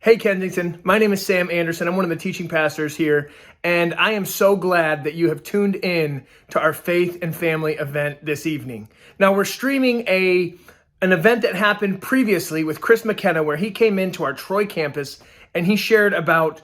Hey Kensington, my name is Sam Anderson. I'm one of the teaching pastors here, and I am so glad that you have tuned in to our Faith and Family event this evening. Now we're streaming an event that happened previously with Chris McKenna, where he came into our Troy campus and he shared about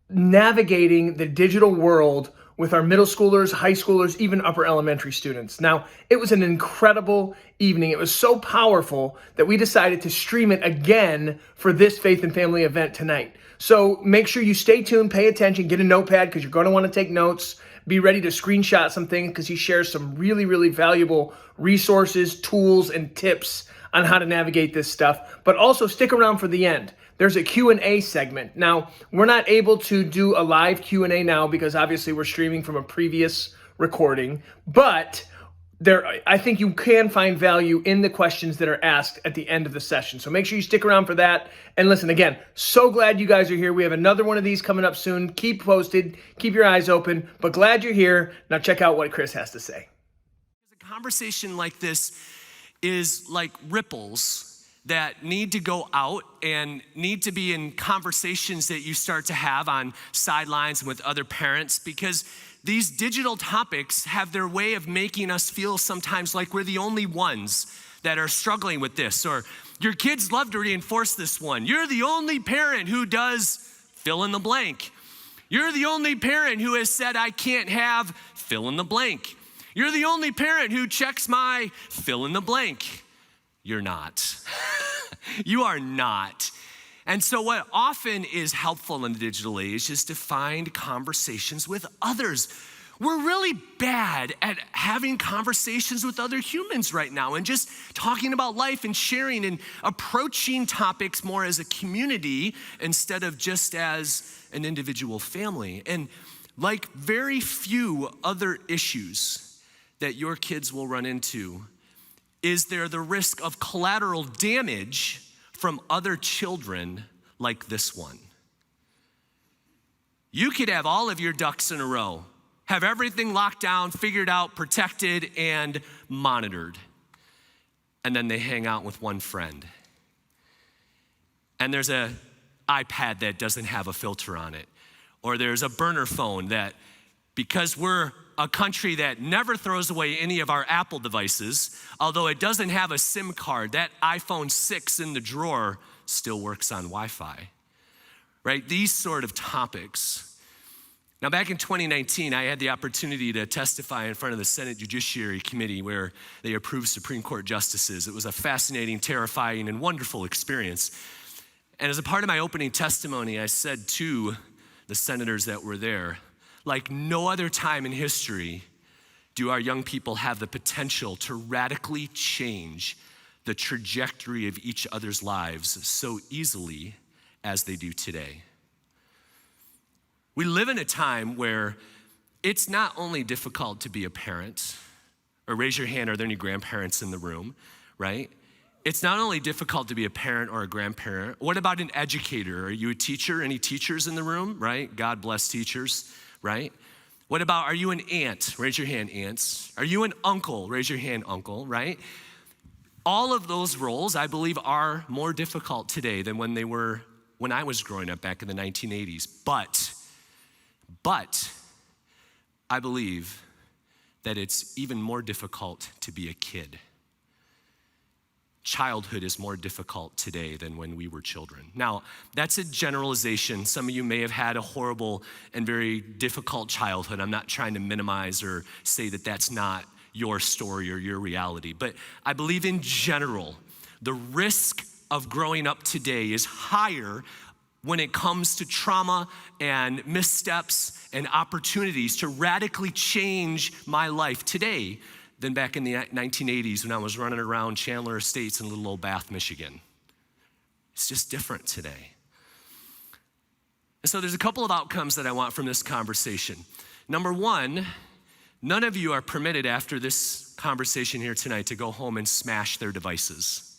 navigating the digital world with our middle schoolers, high schoolers, even upper elementary students. Now, it was an incredible evening. It was so powerful that we decided to stream it again for this Faith and Family event tonight. So make sure you stay tuned, pay attention, get a notepad because you're going to want to take notes. Be ready to screenshot some things because he shares some really, really valuable resources, tools, and tips on how to navigate this stuff. But also stick around for the end. There's a Q&A segment. Now, we're not able to do a live Q&A now because obviously we're streaming from a previous recording, but I think you can find value in the questions that are asked at the end of the session. So make sure you stick around for that. And listen, again, so glad you guys are here. We have another one of these coming up soon. Keep posted, keep your eyes open, but glad you're here. Now check out what Chris has to say. A conversation like this is like ripples that need to go out and need to be in conversations that you start to have on sidelines and with other parents, because these digital topics have their way of making us feel sometimes like we're the only ones that are struggling with this. Or your kids love to reinforce this one. You're the only parent who does fill in the blank. You're the only parent who has said, I can't have fill in the blank. You're the only parent who checks my fill in the blank. You're not. You are not. And so what often is helpful in the digital age is to find conversations with others. We're really bad at having conversations with other humans right now and just talking about life and sharing and approaching topics more as a community instead of just as an individual family. And like very few other issues that your kids will run into, is there the risk of collateral damage from other children like this one. You could have all of your ducks in a row, have everything locked down, figured out, protected, and monitored. And then they hang out with one friend. And there's an iPad that doesn't have a filter on it. Or there's a burner phone that, because we're a country that never throws away any of our Apple devices, although it doesn't have a SIM card, that iPhone 6 in the drawer still works on Wi-Fi, right? These sort of topics. Now, back in 2019, I had the opportunity to testify in front of the Senate Judiciary Committee where they approved Supreme Court justices. It was a fascinating, terrifying, and wonderful experience. And as a part of my opening testimony, I said to the senators that were there, like no other time in history do our young people have the potential to radically change the trajectory of each other's lives so easily as they do today. We live in a time where it's not only difficult to be a parent, or raise your hand, are there any grandparents in the room, right? It's not only difficult to be a parent or a grandparent. What about an educator? Are you a teacher? Any teachers in the room, right? God bless teachers. Right? What about, are you an aunt? Raise your hand, aunts. Are you an uncle? Raise your hand, uncle, right? All of those roles, I believe, are more difficult today than when I was growing up back in the 1980s. But I believe that it's even more difficult to be a kid. Childhood is more difficult today than when we were children. Now, that's a generalization. Some of you may have had a horrible and very difficult childhood. I'm not trying to minimize or say that that's not your story or your reality. But I believe in general, the risk of growing up today is higher when it comes to trauma and missteps and opportunities to radically change my life today than back in the 1980s when I was running around Chandler Estates in little old Bath, Michigan. It's just different today. And so there's a couple of outcomes that I want from this conversation. Number one, none of you are permitted after this conversation here tonight to go home and smash their devices.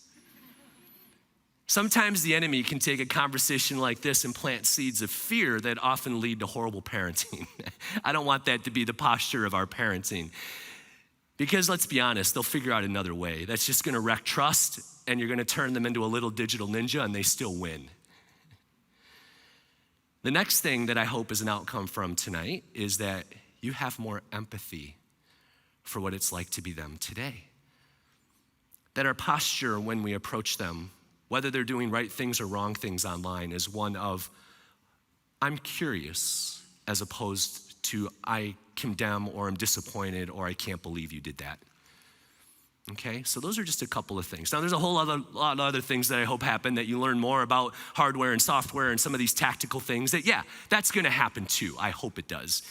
Sometimes the enemy can take a conversation like this and plant seeds of fear that often lead to horrible parenting. I don't want that to be the posture of our parenting. Because let's be honest, they'll figure out another way. That's just gonna wreck trust, and you're gonna turn them into a little digital ninja, and they still win. The next thing that I hope is an outcome from tonight is that you have more empathy for what it's like to be them today. That our posture when we approach them, whether they're doing right things or wrong things online, is one of, I'm curious, as opposed to I condemn or I'm disappointed or I can't believe you did that. Okay, so those are just a couple of things. Now there's a lot of other things that I hope happen, that you learn more about hardware and software and some of these tactical things that, yeah, that's gonna happen too. I hope it does.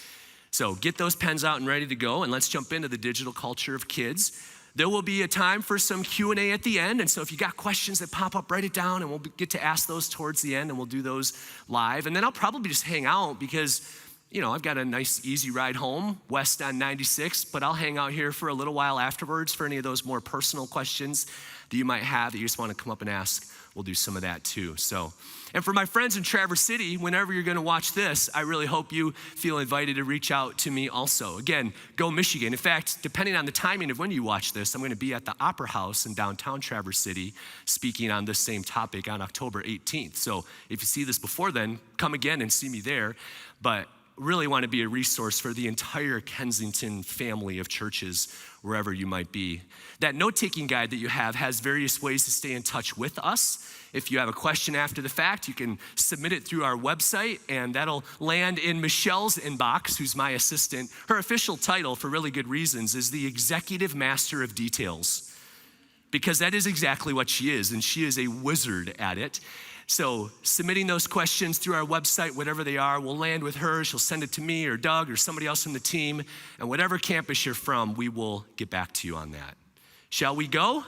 So get those pens out and ready to go, and let's jump into the digital culture of kids. There will be a time for some Q&A at the end, and so if you got questions that pop up, write it down, and we'll get to ask those towards the end, and we'll do those live. And then I'll probably just hang out because, you know, I've got a nice easy ride home west on 96, but I'll hang out here for a little while afterwards for any of those more personal questions that you might have that you just want to come up and ask. We'll do some of that too. So, and for my friends in Traverse City, whenever you're going to watch this, I really hope you feel invited to reach out to me also. Again, go Michigan. In fact, depending on the timing of when you watch this, I'm going to be at the Opera House in downtown Traverse City speaking on this same topic on October 18th. So if you see this before then, come again and see me there. But really want to be a resource for the entire Kensington family of churches, wherever you might be. That note-taking guide that you have has various ways to stay in touch with us. If you have a question after the fact, you can submit it through our website, and that'll land in Michelle's inbox, who's my assistant. Her official title, for really good reasons, is the Executive Master of Details, because that is exactly what she is, and she is a wizard at it. So submitting those questions through our website, whatever they are, will land with her. She'll send it to me or Doug or somebody else from the team. And whatever campus you're from, we will get back to you on that. Shall we go?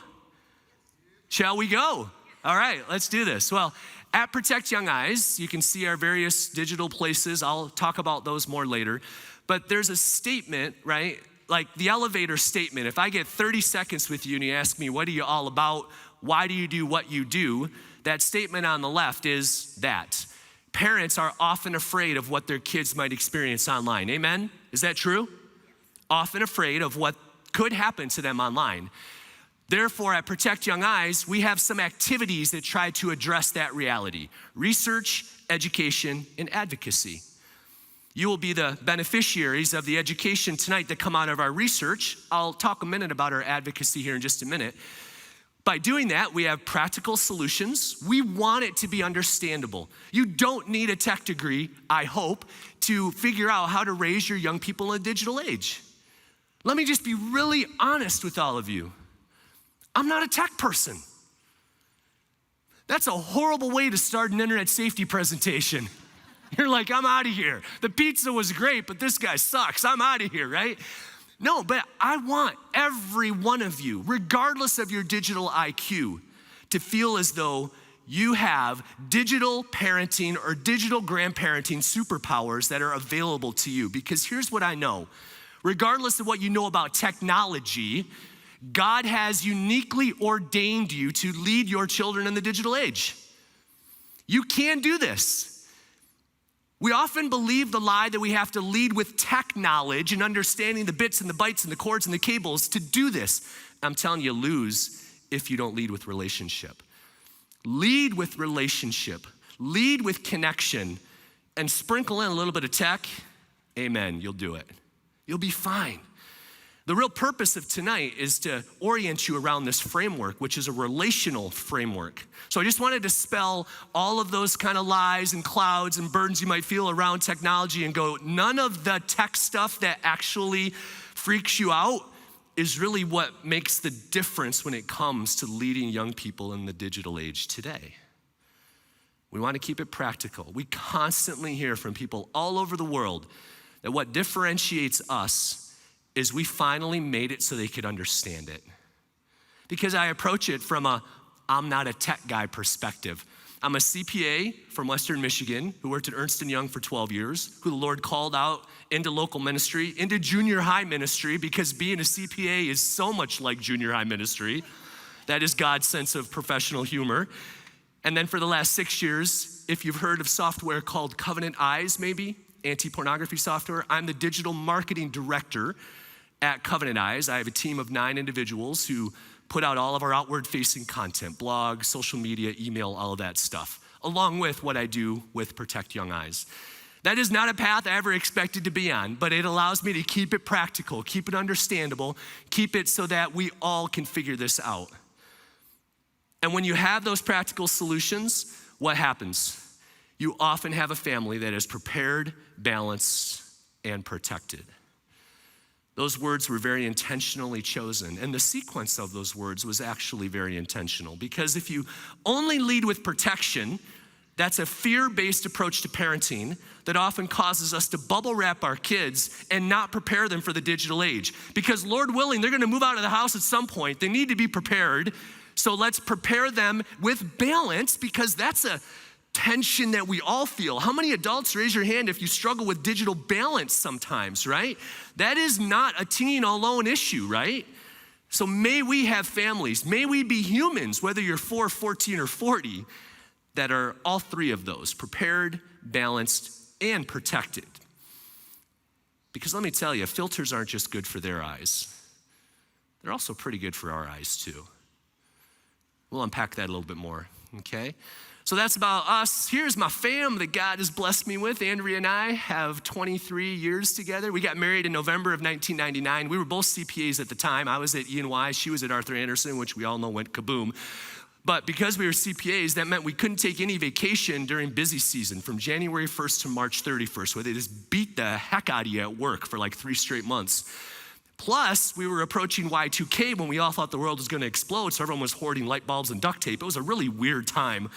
Shall we go? All right, let's do this. Well, at Protect Young Eyes, you can see our various digital places. I'll talk about those more later. But there's a statement, right? Like the elevator statement. If I get 30 seconds with you and you ask me, what are you all about? Why do you do what you do? That statement on the left is that parents are often afraid of what their kids might experience online. Amen? Is that true? Often afraid of what could happen to them online. Therefore, at Protect Young Eyes, we have some activities that try to address that reality: research, education, and advocacy. You will be the beneficiaries of the education tonight that come out of our research. I'll talk a minute about our advocacy here in just a minute. By doing that, we have practical solutions. We want it to be understandable. You don't need a tech degree, I hope, to figure out how to raise your young people in a digital age. Let me just be really honest with all of you. I'm not a tech person. That's a horrible way to start an internet safety presentation. You're like, I'm out of here. The pizza was great, but this guy sucks. I'm out of here, right? No, but I want every one of you, regardless of your digital IQ, to feel as though you have digital parenting or digital grandparenting superpowers that are available to you. Because here's what I know. Regardless of what you know about technology, God has uniquely ordained you to lead your children in the digital age. You can do this. We often believe the lie that we have to lead with tech knowledge and understanding the bits and the bytes and the cords and the cables to do this. I'm telling you, lose if you don't lead with relationship. Lead with relationship. Lead with connection, and sprinkle in a little bit of tech. Amen, you'll do it. You'll be fine. The real purpose of tonight is to orient you around this framework, which is a relational framework. So I just wanted to dispel all of those kind of lies and clouds and burdens you might feel around technology and go, none of the tech stuff that actually freaks you out is really what makes the difference when it comes to leading young people in the digital age today. We want to keep it practical. We constantly hear from people all over the world that what differentiates us is we finally made it so they could understand it. Because I approach it from a I'm not a tech guy perspective. I'm a CPA from Western Michigan who worked at Ernst & Young for 12 years, who the Lord called out into local ministry, into junior high ministry, because being a CPA is so much like junior high ministry. That is God's sense of professional humor. And then for the last 6 years, if you've heard of software called Covenant Eyes, maybe, anti-pornography software, I'm the digital marketing director at Covenant Eyes. I have a team of 9 individuals who put out all of our outward-facing content, blogs, social media, email, all of that stuff. along with what I do with Protect Young Eyes. That is not a path I ever expected to be on, but it allows me to keep it practical, keep it understandable, keep it so that we all can figure this out. And when you have those practical solutions, what happens? You often have a family that is prepared, balanced, and protected. Those words were very intentionally chosen, and the sequence of those words was actually very intentional, because if you only lead with protection, that's a fear-based approach to parenting that often causes us to bubble wrap our kids and not prepare them for the digital age. Because Lord willing, they're gonna move out of the house at some point. They need to be prepared. So let's prepare them with balance, because that's a tension that we all feel. How many adults, raise your hand if you struggle with digital balance sometimes, right? That is not a teen alone issue, right? So may we have families, may we be humans, whether you're 4, 14, or 40, that are all three of those, prepared, balanced, and protected. Because let me tell you, filters aren't just good for their eyes. They're also pretty good for our eyes too. We'll unpack that a little bit more, okay? So that's about us. Here's my fam that God has blessed me with. Andrea and I have 23 years together. We got married in November of 1999. We were both CPAs at the time. I was at E&Y, she was at Arthur Andersen, which we all know went kaboom. But because we were CPAs, that meant we couldn't take any vacation during busy season from January 1st to March 31st, where they just beat the heck out of you at work for like 3 straight months. Plus, we were approaching Y2K when we all thought the world was gonna explode, so everyone was hoarding light bulbs and duct tape. It was a really weird time.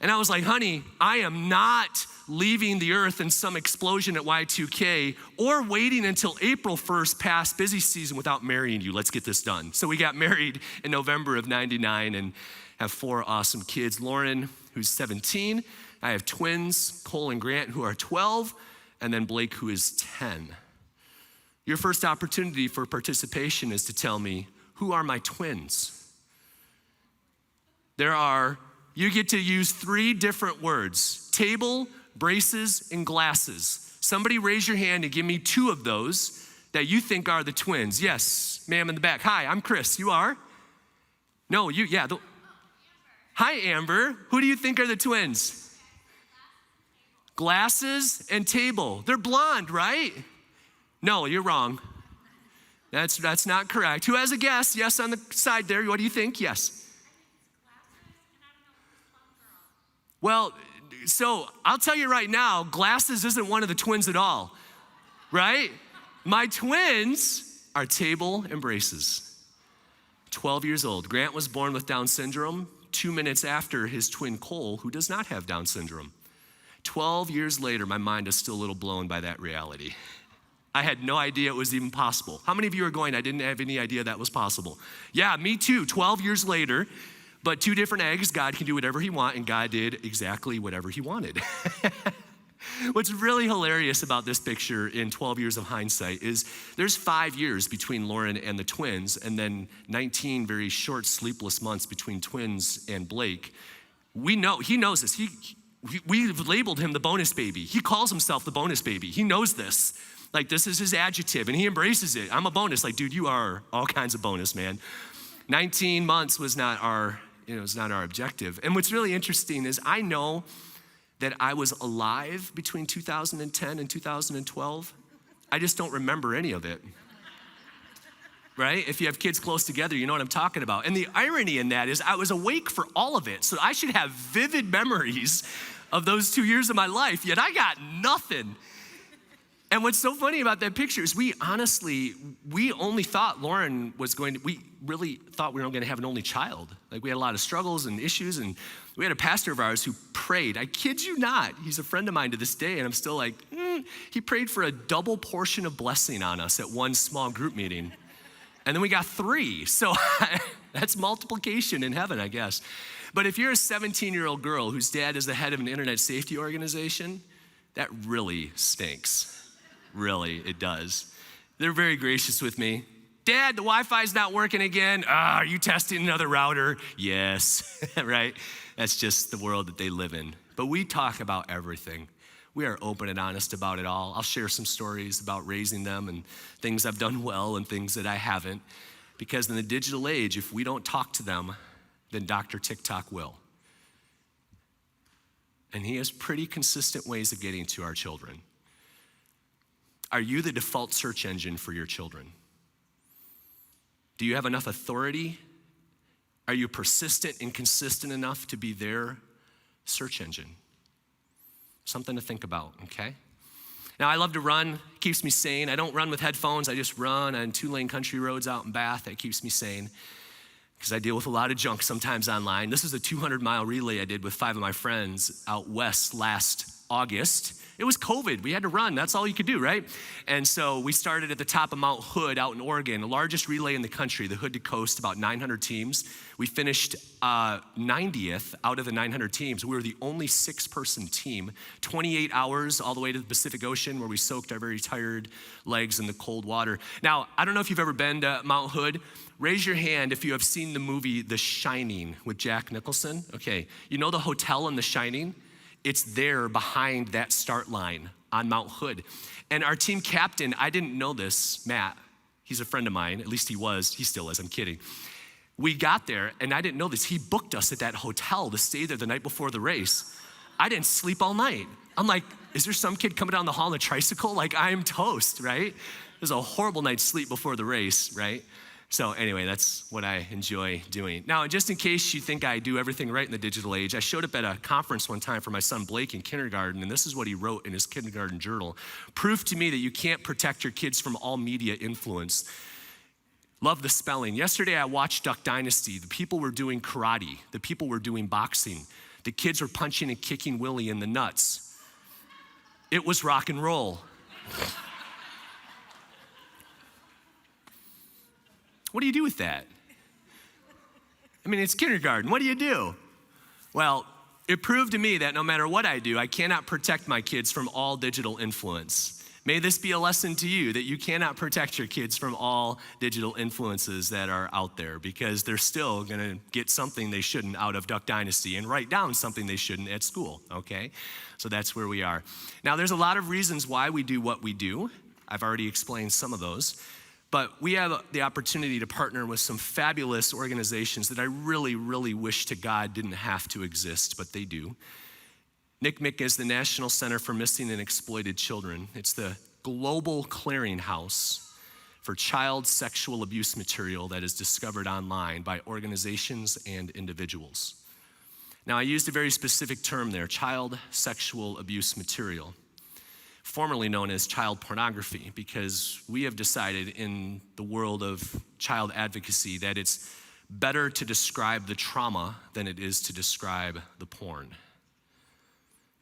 And I was like, honey, I am not leaving the earth in some explosion at Y2K or waiting until April 1st past busy season without marrying you. Let's get this done. So we got married in November of 99 and have 4 awesome kids. Lauren, who's 17. I have twins, Cole and Grant, who are 12, and then Blake, who is 10. Your first opportunity for participation is to tell me, who are my twins? You get to use 3 different words: table, braces, and glasses. Somebody raise your hand and give me 2 of those that you think are the twins. Yes, ma'am in the back. Hi, I'm Chris. You are? No, you, yeah. Hi, Amber. Who do you think are the twins? Glasses and table. They're blonde, right? No, you're wrong. That's not correct. Who has a guess? Yes, on the side there. What do you think? Yes. Well, so I'll tell you right now, glasses isn't one of the twins at all, right? My twins are table and braces. 12 years old. Grant was born with Down syndrome 2 minutes after his twin Cole, who does not have Down syndrome. 12 years later, my mind is still a little blown by that reality. I had no idea it was even possible. How many of you are going, I didn't have any idea that was possible? Yeah, me too, 12 years later. But 2 different eggs, God can do whatever he wants, and God did exactly whatever he wanted. What's really hilarious about this picture in 12 years of hindsight is there's 5 years between Lauren and the twins, and then 19 very short sleepless months between twins and Blake. He knows this. We've labeled him the bonus baby. He calls himself the bonus baby. He knows this. Like, this is his adjective, and he embraces it. I'm a bonus. Like, dude, you are all kinds of bonus, man. 19 months was not our objective. And what's really interesting is I know that I was alive between 2010 and 2012. I just don't remember any of it. Right? If you have kids close together, you know what I'm talking about. And the irony in that is I was awake for all of it. So I should have vivid memories of those 2 years of my life, yet I got nothing. And what's so funny about that picture is we only thought Lauren we really thought we were going to have an only child. Like, we had a lot of struggles and issues, and we had a pastor of ours who prayed. I kid you not. He's a friend of mine to this day, and I'm still like, he prayed for a double portion of blessing on us at one small group meeting. And then we got 3. So that's multiplication in heaven, I guess. But if you're a 17-year-old girl whose dad is the head of an internet safety organization, that really stinks. Really, it does. They're very gracious with me. Dad, the Wi-Fi's not working again. Are you testing another router? Yes, right? That's just the world that they live in. But we talk about everything. We are open and honest about it all. I'll share some stories about raising them and things I've done well and things that I haven't. Because in the digital age, if we don't talk to them, then Dr. TikTok will. and he has pretty consistent ways of getting to our children. Are you the default search engine for your children? Do you have enough authority? Are you persistent and consistent enough to be their search engine? Something to think about, okay? Now, I love to run. It keeps me sane. I don't run with headphones. I just run on 2-lane country roads out in Bath. That keeps me sane because I deal with a lot of junk sometimes online. This is a 200-mile relay I did with 5 of my friends out west last August. It was COVID. We had to run. That's all you could do, right? And so we started at the top of Mount Hood out in Oregon, the largest relay in the country, the Hood to Coast, about 900 teams. We finished 90th out of the 900 teams. We were the only 6-person team, 28 hours all the way to the Pacific Ocean where we soaked our very tired legs in the cold water. Now, I don't know if you've ever been to Mount Hood. Raise your hand if you have seen the movie The Shining with Jack Nicholson. Okay, you know the hotel in The Shining? It's there behind that start line on Mount Hood. And our team captain, I didn't know this, Matt, he's a friend of mine, at least he was, he still is, I'm kidding. We got there, and I didn't know this, he booked us at that hotel to stay there the night before the race. I didn't sleep all night. I'm like, is there some kid coming down the hall on a tricycle? Like, I'm toast, right? It was a horrible night's sleep before the race, right? So anyway, that's what I enjoy doing. Now, just in case you think I do everything right in the digital age, I showed up at a conference one time for my son Blake in kindergarten, and this is what he wrote in his kindergarten journal. Proof to me that you can't protect your kids from all media influence. Love the spelling. Yesterday, I watched Duck Dynasty. The people were doing karate. The people were doing boxing. The kids were punching and kicking Willie in the nuts. It was rock and roll. What do you do with that? I mean, it's kindergarten. What do you do? Well, it proved to me that no matter what I do, I cannot protect my kids from all digital influence. May this be a lesson to you that you cannot protect your kids from all digital influences that are out there because they're still gonna get something they shouldn't out of Duck Dynasty and write down something they shouldn't at school, okay? So that's where we are. Now, there's a lot of reasons why we do what we do. I've already explained some of those. But we have the opportunity to partner with some fabulous organizations that I really, really wish to God didn't have to exist, but they do. NCMEC is the National Center for Missing and Exploited Children. It's the global clearinghouse for child sexual abuse material that is discovered online by organizations and individuals. Now, I used a very specific term there, child sexual abuse material, formerly known as child pornography, because we have decided in the world of child advocacy that it's better to describe the trauma than it is to describe the porn.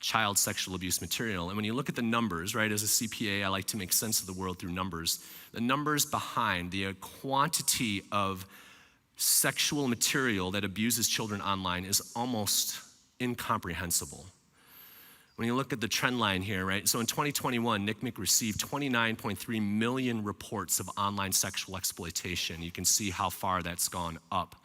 Child sexual abuse material. And when you look at the numbers, right, as a CPA, I like to make sense of the world through numbers. The numbers behind the quantity of sexual material that abuses children online is almost incomprehensible. When you look at the trend line here, right? So in 2021, NCMEC received 29.3 million reports of online sexual exploitation. You can see how far that's gone up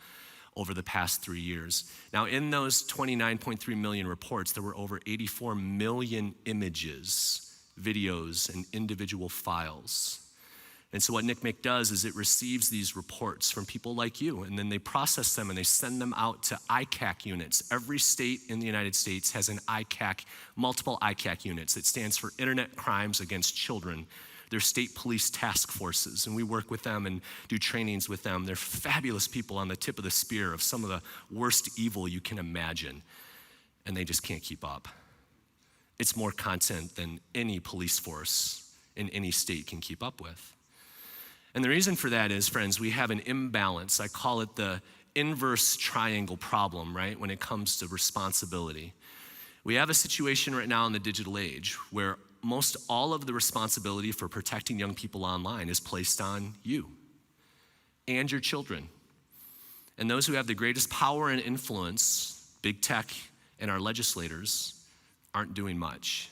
over the past 3 years. Now, in those 29.3 million reports, there were over 84 million images, videos, and individual files. And so what NCMEC does is it receives these reports from people like you, and then they process them and they send them out to ICAC units. Every state in the United States has an ICAC, multiple ICAC units. It stands for Internet Crimes Against Children. They're state police task forces, and we work with them and do trainings with them. They're fabulous people on the tip of the spear of some of the worst evil you can imagine, and they just can't keep up. It's more content than any police force in any state can keep up with. And the reason for that is, friends, we have an imbalance. I call it the inverse triangle problem, right, when it comes to responsibility. We have a situation right now in the digital age where most all of the responsibility for protecting young people online is placed on you and your children. And those who have the greatest power and influence, big tech and our legislators, aren't doing much.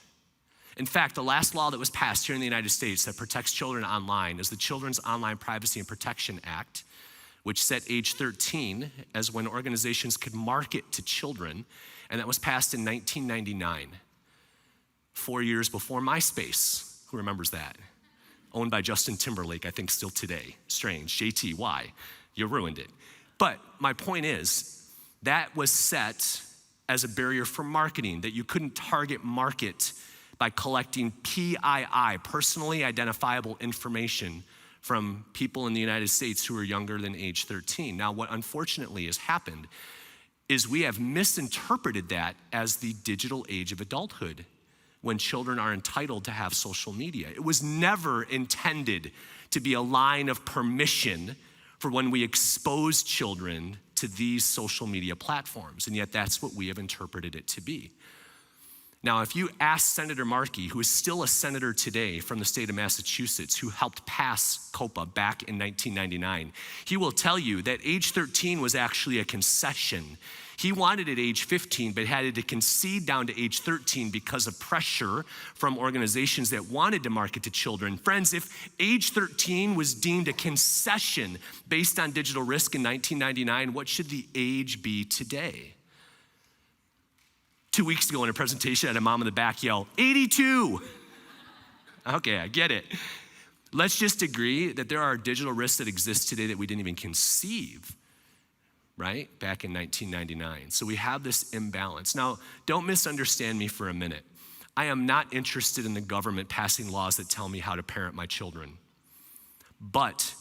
In fact, the last law that was passed here in the United States that protects children online is the Children's Online Privacy and Protection Act, which set age 13 as when organizations could market to children, and that was passed in 1999, 4 years before MySpace. Who remembers that? Owned by Justin Timberlake, I think still today. Strange, JT, why? You ruined it. But my point is, that was set as a barrier for marketing, that you couldn't target market by collecting PII, personally identifiable information, from people in the United States who are younger than age 13. Now, what unfortunately has happened is we have misinterpreted that as the digital age of adulthood, when children are entitled to have social media. It was never intended to be a line of permission for when we expose children to these social media platforms, and yet that's what we have interpreted it to be. Now, if you ask Senator Markey, who is still a senator today from the state of Massachusetts, who helped pass COPA back in 1999, he will tell you that age 13 was actually a concession. He wanted it age 15, but had to concede down to age 13 because of pressure from organizations that wanted to market to children. Friends, if age 13 was deemed a concession based on digital risk in 1999, what should the age be today? 2 weeks ago in a presentation, I had a mom in the back yell, 82. Okay, I get it. Let's just agree that there are digital risks that exist today that we didn't even conceive, right? Back in 1999. So we have this imbalance. Now, don't misunderstand me for a minute. I am not interested in the government passing laws that tell me how to parent my children. But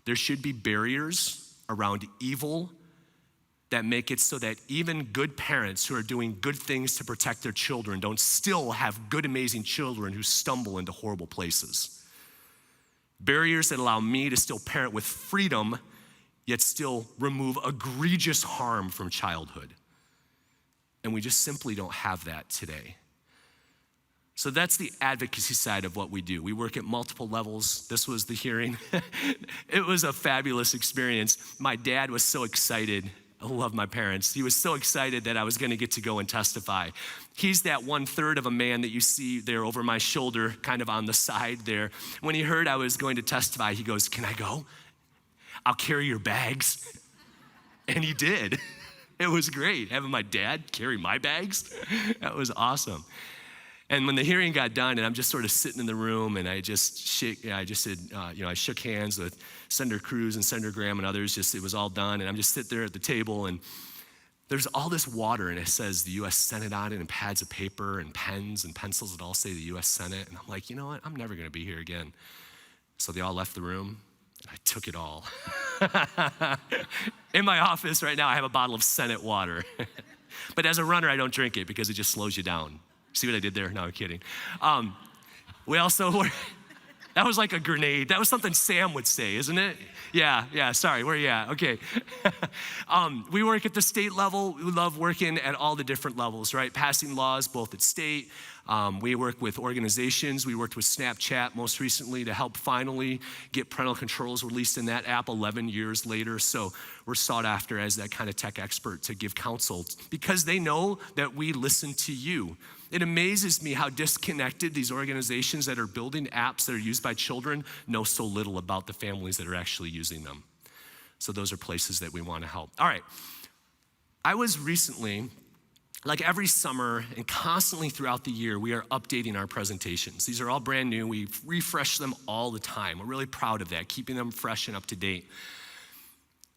there should be barriers around evil that make it so that even good parents who are doing good things to protect their children don't still have good, amazing children who stumble into horrible places. Barriers that allow me to still parent with freedom, yet still remove egregious harm from childhood. And we just simply don't have that today. So that's the advocacy side of what we do. We work at multiple levels. This was the hearing. It was a fabulous experience. My dad was so excited. I love my parents. He was so excited that I was gonna get to go and testify. He's that 1/3 of a man that you see there over my shoulder, kind of on the side there. When he heard I was going to testify, he goes, "Can I go? I'll carry your bags." And he did. It was great having my dad carry my bags. That was awesome. And when the hearing got done, and I'm just sort of sitting in the room, and I shook hands with Senator Cruz and Senator Graham and others. It was all done, and I'm just sitting there at the table, and there's all this water, and it says the U.S. Senate on it, and pads of paper and pens and pencils that all say the U.S. Senate. And I'm like, you know what? I'm never going to be here again. So they all left the room, and I took it all. In my office right now, I have a bottle of Senate water. But as a runner, I don't drink it because it just slows you down. See what I did there? No, I'm kidding. We also were, that was like a grenade. That was something Sam would say, isn't it? Yeah, sorry, where are you at? Okay. We work at the state level. We love working at all the different levels, right? Passing laws, both at state. We work with organizations. We worked with Snapchat most recently to help finally get parental controls released in that app 11 years later. So we're sought after as that kind of tech expert to give counsel because they know that we listen to you. It amazes me how disconnected these organizations that are building apps that are used by children know so little about the families that are actually using them. So those are places that we want to help. All right. I was recently, like every summer and constantly throughout the year, we are updating our presentations. These are all brand new. We refresh them all the time. We're really proud of that, keeping them fresh and up to date.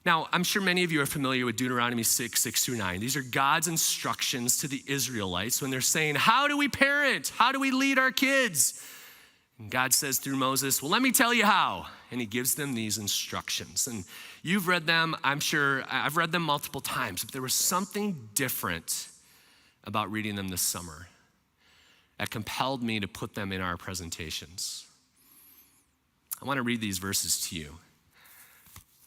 Now, I'm sure many of you are familiar with Deuteronomy 6:6-9. These are God's instructions to the Israelites when they're saying, how do we parent? How do we lead our kids? And God says through Moses, well, let me tell you how. And he gives them these instructions. And you've read them, I'm sure, I've read them multiple times, but there was something different about reading them this summer that compelled me to put them in our presentations. I want to read these verses to you.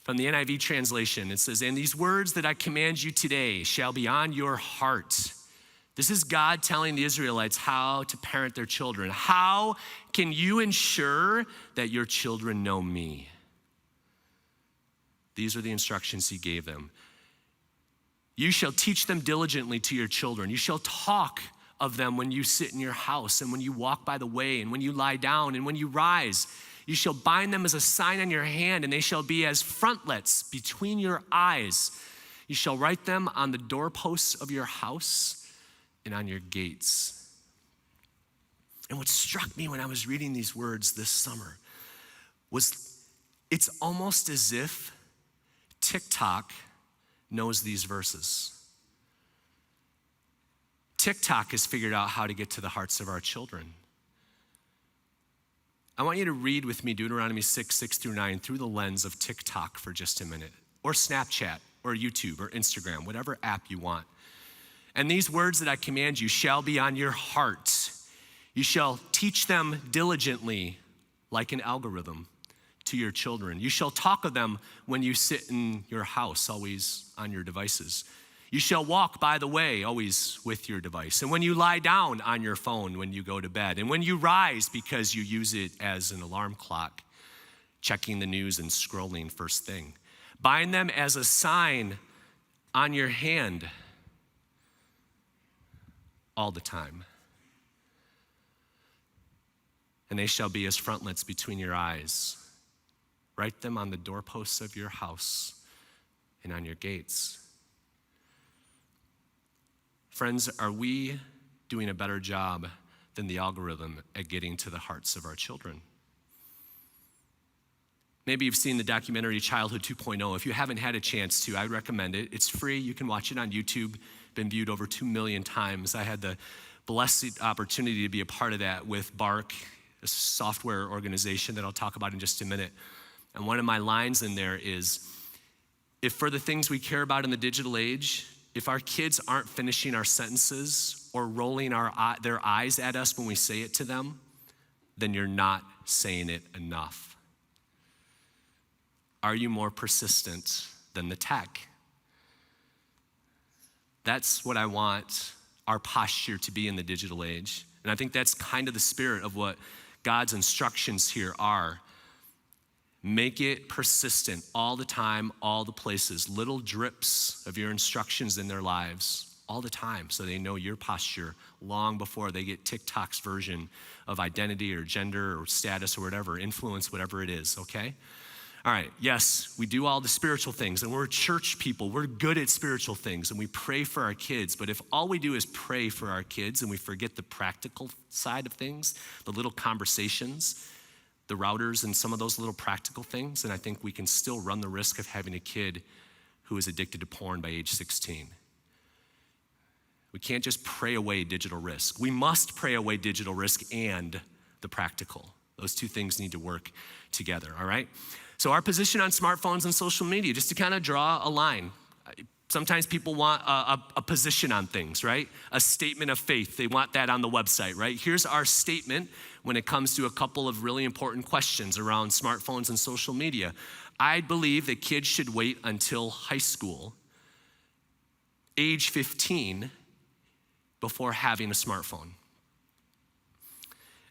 From the NIV translation, it says, and these words that I command you today shall be on your heart. This is God telling the Israelites how to parent their children. How can you ensure that your children know me? These are the instructions he gave them. You shall teach them diligently to your children. You shall talk of them when you sit in your house and when you walk by the way and when you lie down and when you rise. You shall bind them as a sign on your hand, and they shall be as frontlets between your eyes. You shall write them on the doorposts of your house and on your gates. And what struck me when I was reading these words this summer was it's almost as if TikTok knows these verses. TikTok has figured out how to get to the hearts of our children. I want you to read with me Deuteronomy 6:6-9 through the lens of TikTok for just a minute, or Snapchat, or YouTube, or Instagram, whatever app you want. And these words that I command you shall be on your heart. You shall teach them diligently like an algorithm to your children. You shall talk of them when you sit in your house, always on your devices. You shall walk by the way, always with your device. And when you lie down on your phone when you go to bed. And when you rise because you use it as an alarm clock, checking the news and scrolling first thing. Bind them as a sign on your hand all the time. And they shall be as frontlets between your eyes. Write them on the doorposts of your house and on your gates. Friends, are we doing a better job than the algorithm at getting to the hearts of our children? Maybe you've seen the documentary Childhood 2.0. If you haven't had a chance to, I'd recommend it. It's free. You can watch it on YouTube. Been viewed over 2 million times. I had the blessed opportunity to be a part of that with Bark, a software organization that I'll talk about in just a minute. And one of my lines in there is, if for the things we care about in the digital age, if our kids aren't finishing our sentences or rolling their eyes at us when we say it to them, then you're not saying it enough. Are you more persistent than the tech? That's what I want our posture to be in the digital age. And I think that's kind of the spirit of what God's instructions here are. Make it persistent all the time, all the places, little drips of your instructions in their lives all the time so they know your posture long before they get TikTok's version of identity or gender or status or whatever, influence, whatever it is, okay? All right, yes, we do all the spiritual things, and we're church people. We're good at spiritual things, and we pray for our kids. But if all we do is pray for our kids and we forget the practical side of things, the little conversations, the routers and some of those little practical things, then I think we can still run the risk of having a kid who is addicted to porn by age 16. We can't just pray away digital risk. We must pray away digital risk and the practical. Those two things need to work together, all right? So our position on smartphones and social media, just to kind of draw a line. Sometimes people want a position on things, right? A statement of faith. They want that on the website, right? Here's our statement when it comes to a couple of really important questions around smartphones and social media. I believe that kids should wait until high school, age 15, before having a smartphone.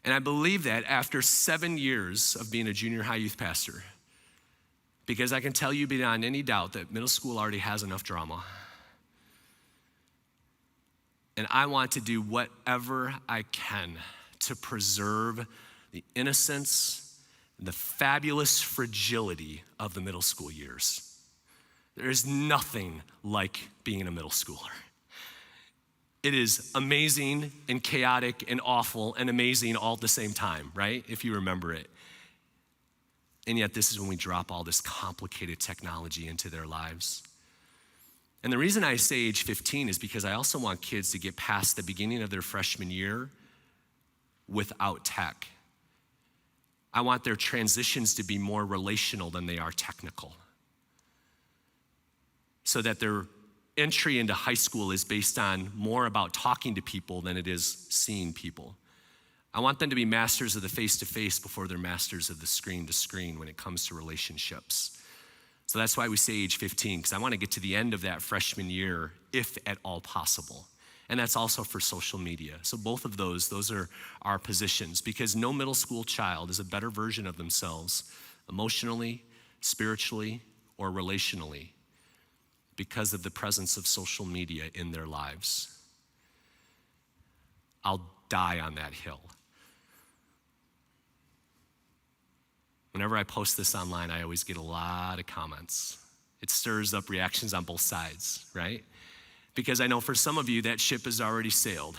And I believe that after 7 years of being a junior high youth pastor, because I can tell you beyond any doubt that middle school already has enough drama. And I want to do whatever I can to preserve the innocence and the fabulous fragility of the middle school years. There is nothing like being a middle schooler. It is amazing and chaotic and awful and amazing all at the same time, right? If you remember it. And yet this is when we drop all this complicated technology into their lives. And the reason I say age 15 is because I also want kids to get past the beginning of their freshman year without tech. I want their transitions to be more relational than they are technical. So that their entry into high school is based on more about talking to people than it is seeing people. I want them to be masters of the face-to-face before they're masters of the screen-to-screen when it comes to relationships. So that's why we say age 15, because I want to get to the end of that freshman year, if at all possible. And that's also for social media. So both of those are our positions, because no middle school child is a better version of themselves emotionally, spiritually, or relationally because of the presence of social media in their lives. I'll die on that hill. Whenever I post this online, I always get a lot of comments. It stirs up reactions on both sides, right? Because I know for some of you, that ship has already sailed.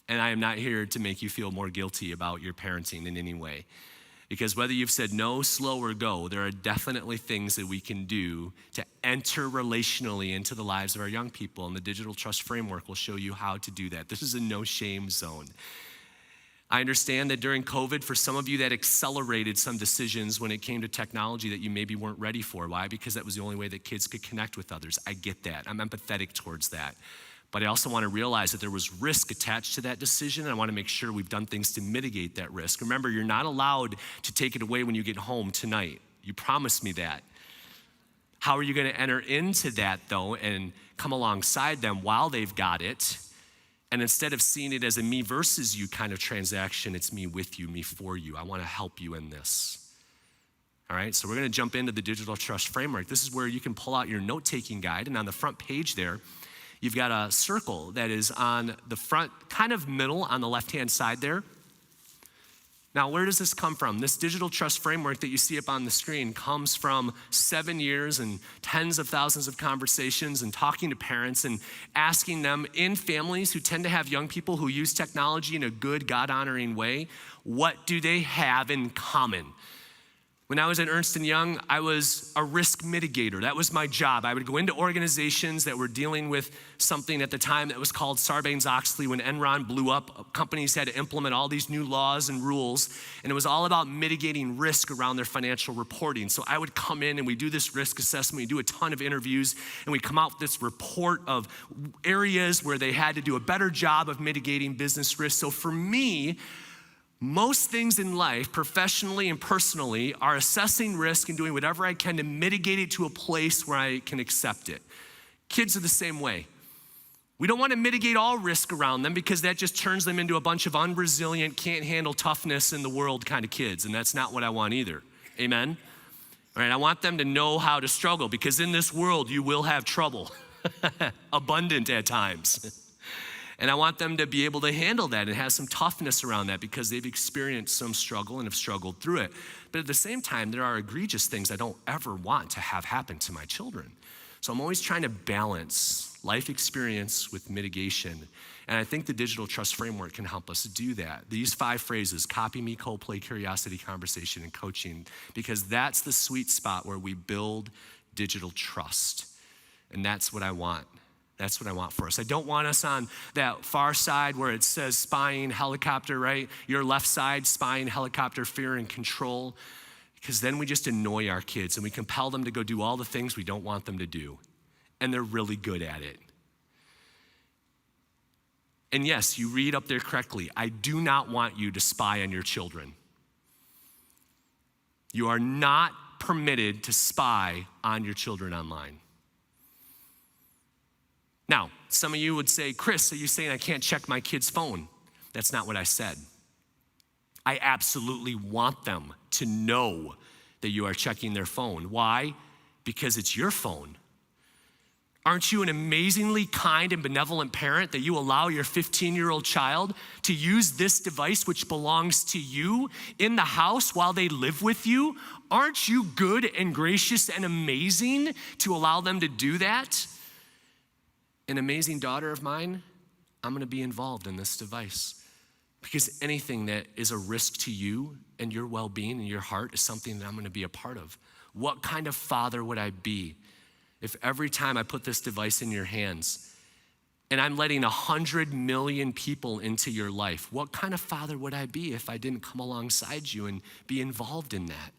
And I am not here to make you feel more guilty about your parenting in any way. Because whether you've said no, slow, or go, there are definitely things that we can do to enter relationally into the lives of our young people. And the Digital Trust Framework will show you how to do that. This is a no-shame zone. I understand that during COVID, for some of you, that accelerated some decisions when it came to technology that you maybe weren't ready for. Why? Because that was the only way that kids could connect with others. I get that. I'm empathetic towards that. But I also want to realize that there was risk attached to that decision, and I want to make sure we've done things to mitigate that risk. Remember, you're not allowed to take it away when you get home tonight. You promised me that. How are you going to enter into that, though, and come alongside them while they've got it? And instead of seeing it as a me versus you kind of transaction, it's me with you, me for you. I want to help you in this. All right, so we're going to jump into the Digital Trust Framework. This is where you can pull out your note-taking guide, and on the front page there, you've got a circle that is on the front, kind of middle on the left-hand side there. Now, where does this come from? This Digital Trust Framework that you see up on the screen comes from 7 years and tens of thousands of conversations and talking to parents and asking them in families who tend to have young people who use technology in a good, God-honoring way, what do they have in common? When I was at Ernst & Young, I was a risk mitigator. That was my job. I would go into organizations that were dealing with something at the time that was called Sarbanes-Oxley. When Enron blew up, companies had to implement all these new laws and rules, and it was all about mitigating risk around their financial reporting. So I would come in and we do this risk assessment, we do a ton of interviews, and we come out with this report of areas where they had to do a better job of mitigating business risk. So for me, most things in life, professionally and personally, are assessing risk and doing whatever I can to mitigate it to a place where I can accept it. Kids are the same way. We don't want to mitigate all risk around them because that just turns them into a bunch of unresilient, can't handle toughness in the world kind of kids, and that's not what I want either. Amen? All right, I want them to know how to struggle because in this world you will have trouble, abundant at times. And I want them to be able to handle that and have some toughness around that because they've experienced some struggle and have struggled through it. But at the same time, there are egregious things I don't ever want to have happen to my children. So I'm always trying to balance life experience with mitigation. And I think the Digital Trust Framework can help us do that. These 5 phrases, copy, me, co-play, curiosity, conversation, and coaching, because that's the sweet spot where we build digital trust. And that's what I want. That's what I want for us. I don't want us on that far side where it says spying, helicopter, right? Your left side, spying, helicopter, fear, and control. Because then we just annoy our kids and we compel them to go do all the things we don't want them to do. And they're really good at it. And yes, you read up there correctly. I do not want you to spy on your children. You are not permitted to spy on your children online. Now, some of you would say, Chris, are you saying I can't check my kid's phone? That's not what I said. I absolutely want them to know that you are checking their phone. Why? Because it's your phone. Aren't you an amazingly kind and benevolent parent that you allow your 15-year-old child to use this device which belongs to you in the house while they live with you? Aren't you good and gracious and amazing to allow them to do that? An amazing daughter of mine, I'm gonna be involved in this device because anything that is a risk to you and your well-being and your heart is something that I'm gonna be a part of. What kind of father would I be if every time I put this device in your hands and I'm letting 100 million people into your life, what kind of father would I be if I didn't come alongside you and be involved in that?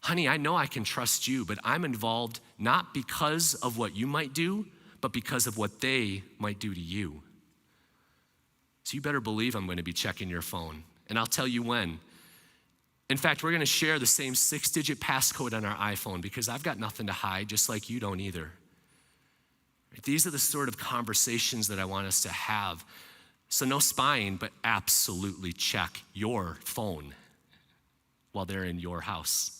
Honey, I know I can trust you, but I'm involved not because of what you might do, but because of what they might do to you. So you better believe I'm going to be checking your phone, and I'll tell you when. In fact, we're going to share the same 6-digit passcode on our iPhone because I've got nothing to hide, just like you don't either. These are the sort of conversations that I want us to have. So no spying, but absolutely check your phone while they're in your house.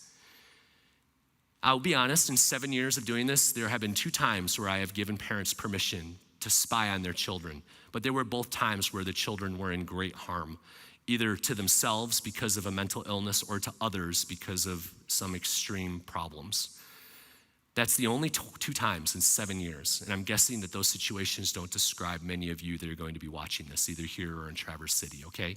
I'll be honest, in 7 years of doing this, there have been 2 times where I have given parents permission to spy on their children, but there were both times where the children were in great harm, either to themselves because of a mental illness or to others because of some extreme problems. That's the only 2 times in 7 years, and I'm guessing that those situations don't describe many of you that are going to be watching this, either here or in Traverse City, okay?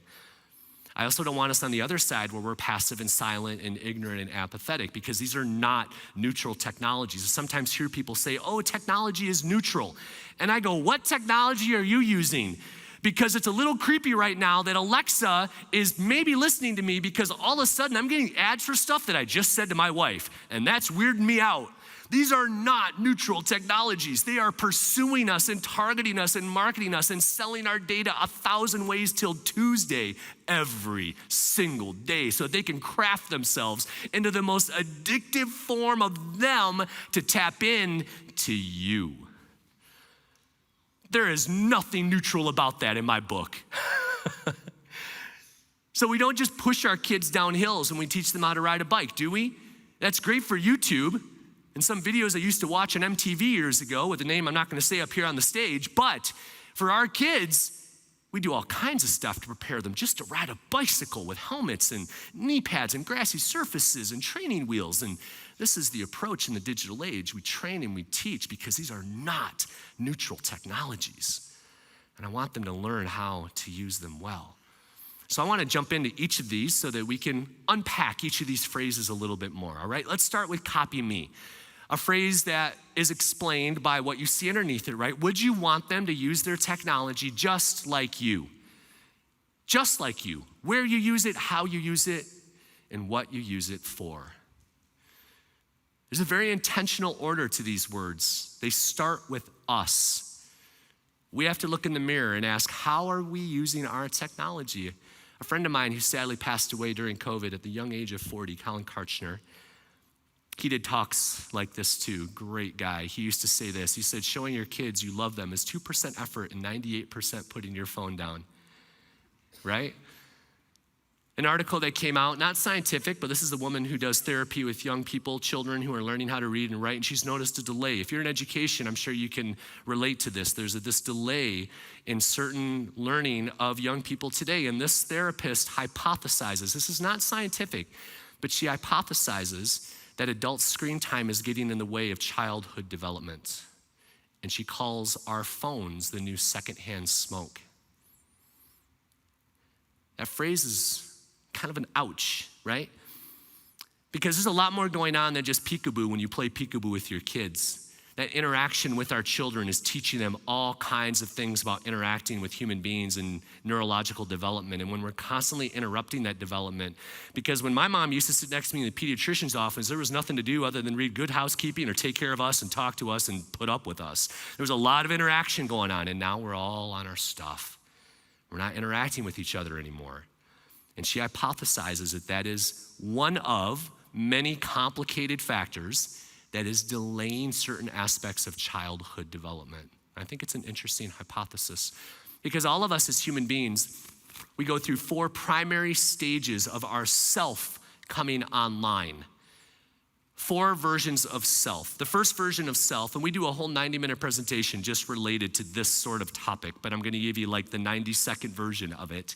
I also don't want us on the other side where we're passive and silent and ignorant and apathetic, because these are not neutral technologies. I sometimes hear people say, oh, technology is neutral. And I go, what technology are you using? Because it's a little creepy right now that Alexa is maybe listening to me, because all of a sudden I'm getting ads for stuff that I just said to my wife, and that's weirding me out. These are not neutral technologies. They are pursuing us and targeting us and marketing us and selling our data 1,000 ways till Tuesday every single day, so they can craft themselves into the most addictive form of them to tap in to you. There is nothing neutral about that in my book. So we don't just push our kids down hills and we teach them how to ride a bike, do we? That's great for YouTube and some videos I used to watch on MTV years ago with a name I'm not gonna say up here on the stage, but for our kids, we do all kinds of stuff to prepare them just to ride a bicycle with helmets and knee pads and grassy surfaces and training wheels. And this is the approach in the digital age. We train and we teach because these are not neutral technologies. And I want them to learn how to use them well. So I want to jump into each of these so that we can unpack each of these phrases a little bit more, all right? Let's start with copy me, a phrase that is explained by what you see underneath it, right? Would you want them to use their technology just like you? Just like you. Where you use it, how you use it, and what you use it for. There's a very intentional order to these words. They start with us. We have to look in the mirror and ask, how are we using our technology? A friend of mine who sadly passed away during COVID at the young age of 40, Colin Karchner, he did talks like this too. Great guy. He used to say this. He said, showing your kids you love them is 2% effort and 98% putting your phone down, right? An article that came out, not scientific, but this is a woman who does therapy with young people, children who are learning how to read and write, and she's noticed a delay. If you're in education, I'm sure you can relate to this. There's this delay in certain learning of young people today, and this therapist hypothesizes, this is not scientific, but she hypothesizes that adult screen time is getting in the way of childhood development. And she calls our phones the new secondhand smoke. That phrase is kind of an ouch, right? Because there's a lot more going on than just peekaboo when you play peekaboo with your kids. That interaction with our children is teaching them all kinds of things about interacting with human beings and neurological development. And when we're constantly interrupting that development, because when my mom used to sit next to me in the pediatrician's office, there was nothing to do other than read Good Housekeeping or take care of us and talk to us and put up with us. There was a lot of interaction going on, and now we're all on our stuff. We're not interacting with each other anymore. And she hypothesizes that that is one of many complicated factors that is delaying certain aspects of childhood development. I think it's an interesting hypothesis because all of us as human beings, we go through 4 primary stages of our self coming online. 4 versions of self. The first version of self, and we do a whole 90-minute presentation just related to this sort of topic, but I'm gonna give you like the 90-second version of it.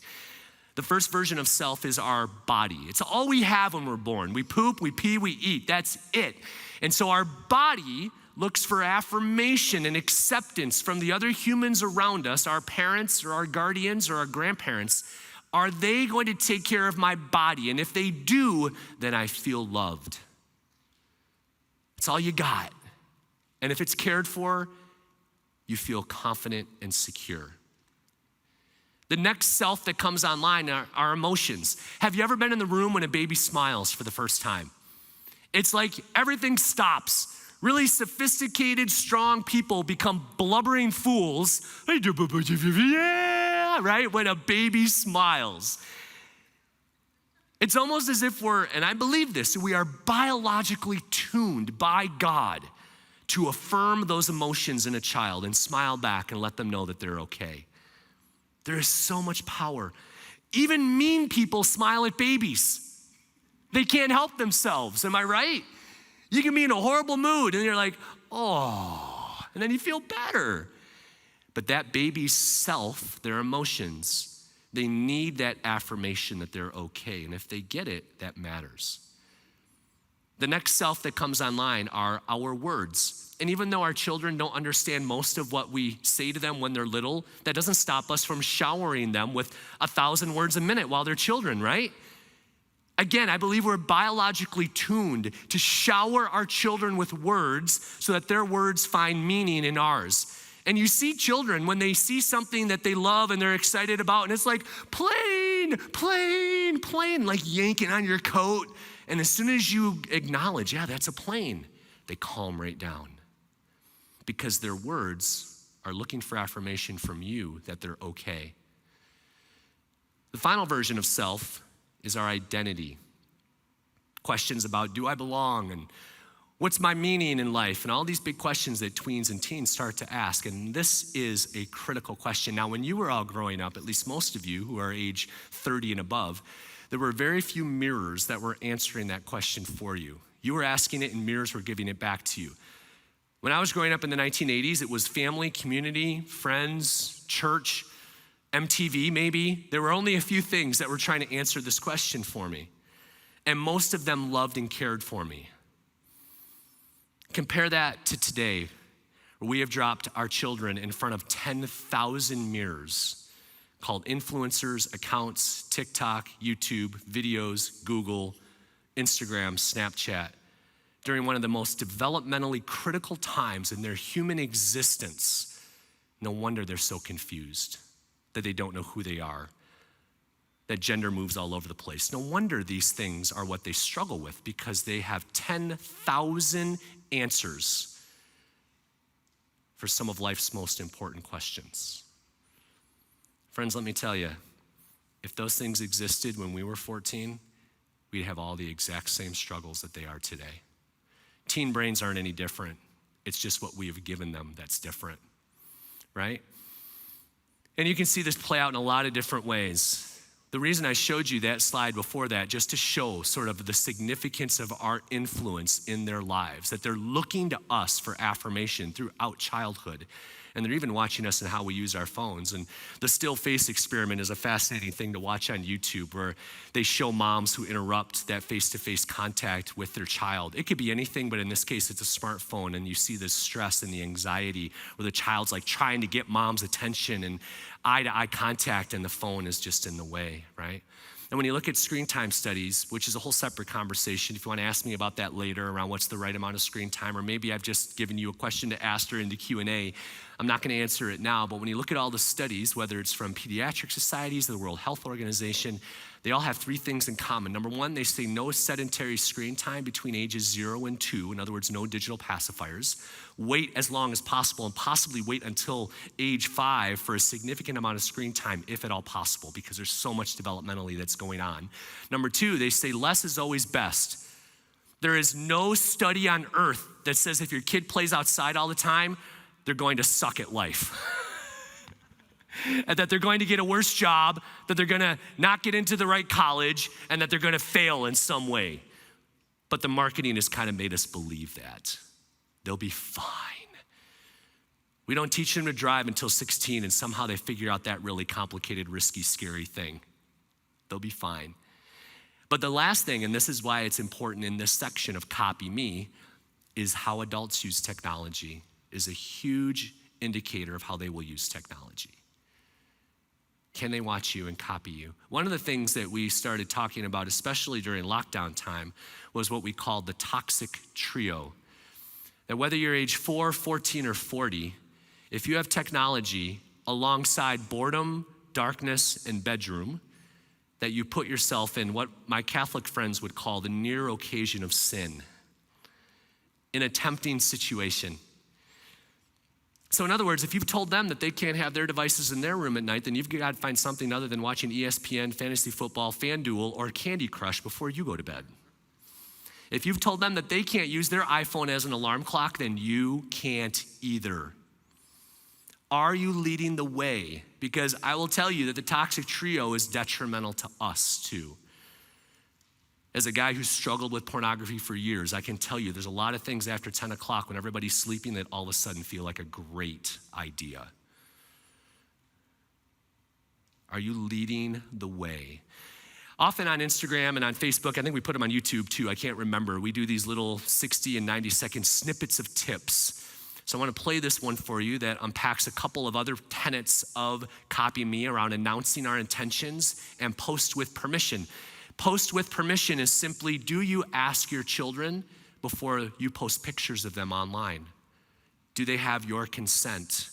The first version of self is our body. It's all we have when we're born. We poop, we pee, we eat. That's it. And so our body looks for affirmation and acceptance from the other humans around us, our parents or our guardians or our grandparents. Are they going to take care of my body? And if they do, then I feel loved. It's all you got. And if it's cared for, you feel confident and secure. The next self that comes online are our emotions. Have you ever been in the room when a baby smiles for the first time? It's like everything stops. Really sophisticated, strong people become blubbering fools. Yeah, right? When a baby smiles. It's almost as if we're, and I believe this, we are biologically tuned by God to affirm those emotions in a child and smile back and let them know that they're okay. There is so much power. Even mean people smile at babies. They can't help themselves, am I right? You can be in a horrible mood and you're like, oh, and then you feel better. But that baby's self, their emotions, they need that affirmation that they're okay. And if they get it, that matters. The next self that comes online are our words. And even though our children don't understand most of what we say to them when they're little, that doesn't stop us from showering them with 1,000 words a minute while they're children, right? Again, I believe we're biologically tuned to shower our children with words so that their words find meaning in ours. And you see children when they see something that they love and they're excited about, and it's like, plane, plane, plane, like yanking on your coat. And as soon as you acknowledge, yeah, that's a plane, they calm right down. Because their words are looking for affirmation from you that they're okay. The final version of self is our identity. Questions about, do I belong? And what's my meaning in life? And all these big questions that tweens and teens start to ask. And this is a critical question. Now, when you were all growing up, at least most of you who are age 30 and above, there were very few mirrors that were answering that question for you. You were asking it and mirrors were giving it back to you. When I was growing up in the 1980s, it was family, community, friends, church, MTV maybe. There were only a few things that were trying to answer this question for me. And most of them loved and cared for me. Compare that to today, where we have dropped our children in front of 10,000 mirrors called influencers, accounts, TikTok, YouTube, videos, Google, Instagram, Snapchat, during one of the most developmentally critical times in their human existence. No wonder they're so confused, that they don't know who they are, that gender moves all over the place. No wonder these things are what they struggle with, because they have 10,000 answers for some of life's most important questions. Friends, let me tell you, if those things existed when we were 14, we'd have all the exact same struggles that they are today. Teen brains aren't any different. It's just what we have given them that's different, right? And you can see this play out in a lot of different ways. The reason I showed you that slide before that, just to show sort of the significance of our influence in their lives, that they're looking to us for affirmation throughout childhood. And they're even watching us in how we use our phones. And the still face experiment is a fascinating thing to watch on YouTube, where they show moms who interrupt that face-to-face contact with their child. It could be anything, but in this case, it's a smartphone, and you see the stress and the anxiety where the child's like trying to get mom's attention and eye-to-eye contact, and the phone is just in the way, right? And when you look at screen time studies, which is a whole separate conversation, if you want to ask me about that later around what's the right amount of screen time, or maybe I've just given you a question to ask her in the Q&A, I'm not going to answer it now, but when you look at all the studies, whether it's from pediatric societies, the World Health Organization, they all have three things in common. Number one, they say no sedentary screen time between ages 0 and 2. In other words, no digital pacifiers. Wait as long as possible, and possibly wait until age 5 for a significant amount of screen time, if at all possible, because there's so much developmentally that's going on. Number 2, they say less is always best. There is no study on earth that says if your kid plays outside all the time, they're going to suck at life. And that they're going to get a worse job, that they're going to not get into the right college, and that they're going to fail in some way. But the marketing has kind of made us believe that. They'll be fine. We don't teach them to drive until 16, and somehow they figure out that really complicated, risky, scary thing. They'll be fine. But the last thing, and this is why it's important in this section of Copy Me, is how adults use technology is a huge indicator of how they will use technology. Can they watch you and copy you? One of the things that we started talking about, especially during lockdown time, was what we called the toxic trio. That whether you're age 4, 14, or 40, if you have technology alongside boredom, darkness, and bedroom, that you put yourself in what my Catholic friends would call the near occasion of sin, in a tempting situation. So in other words, if you've told them that they can't have their devices in their room at night, then you've got to find something other than watching ESPN, fantasy football, FanDuel, or Candy Crush before you go to bed. If you've told them that they can't use their iPhone as an alarm clock, then you can't either. Are you leading the way? Because I will tell you that the toxic trio is detrimental to us too. As a guy who's struggled with pornography for years, I can tell you there's a lot of things after 10 o'clock when everybody's sleeping that all of a sudden feel like a great idea. Are you leading the way? Often on Instagram and on Facebook, I think we put them on YouTube too, I can't remember. We do these little 60 and 90-second snippets of tips. So I want to play this one for you that unpacks a couple of other tenets of Copy Me around announcing our intentions and post with permission. Post with permission is simply, do you ask your children before you post pictures of them online? Do they have your consent?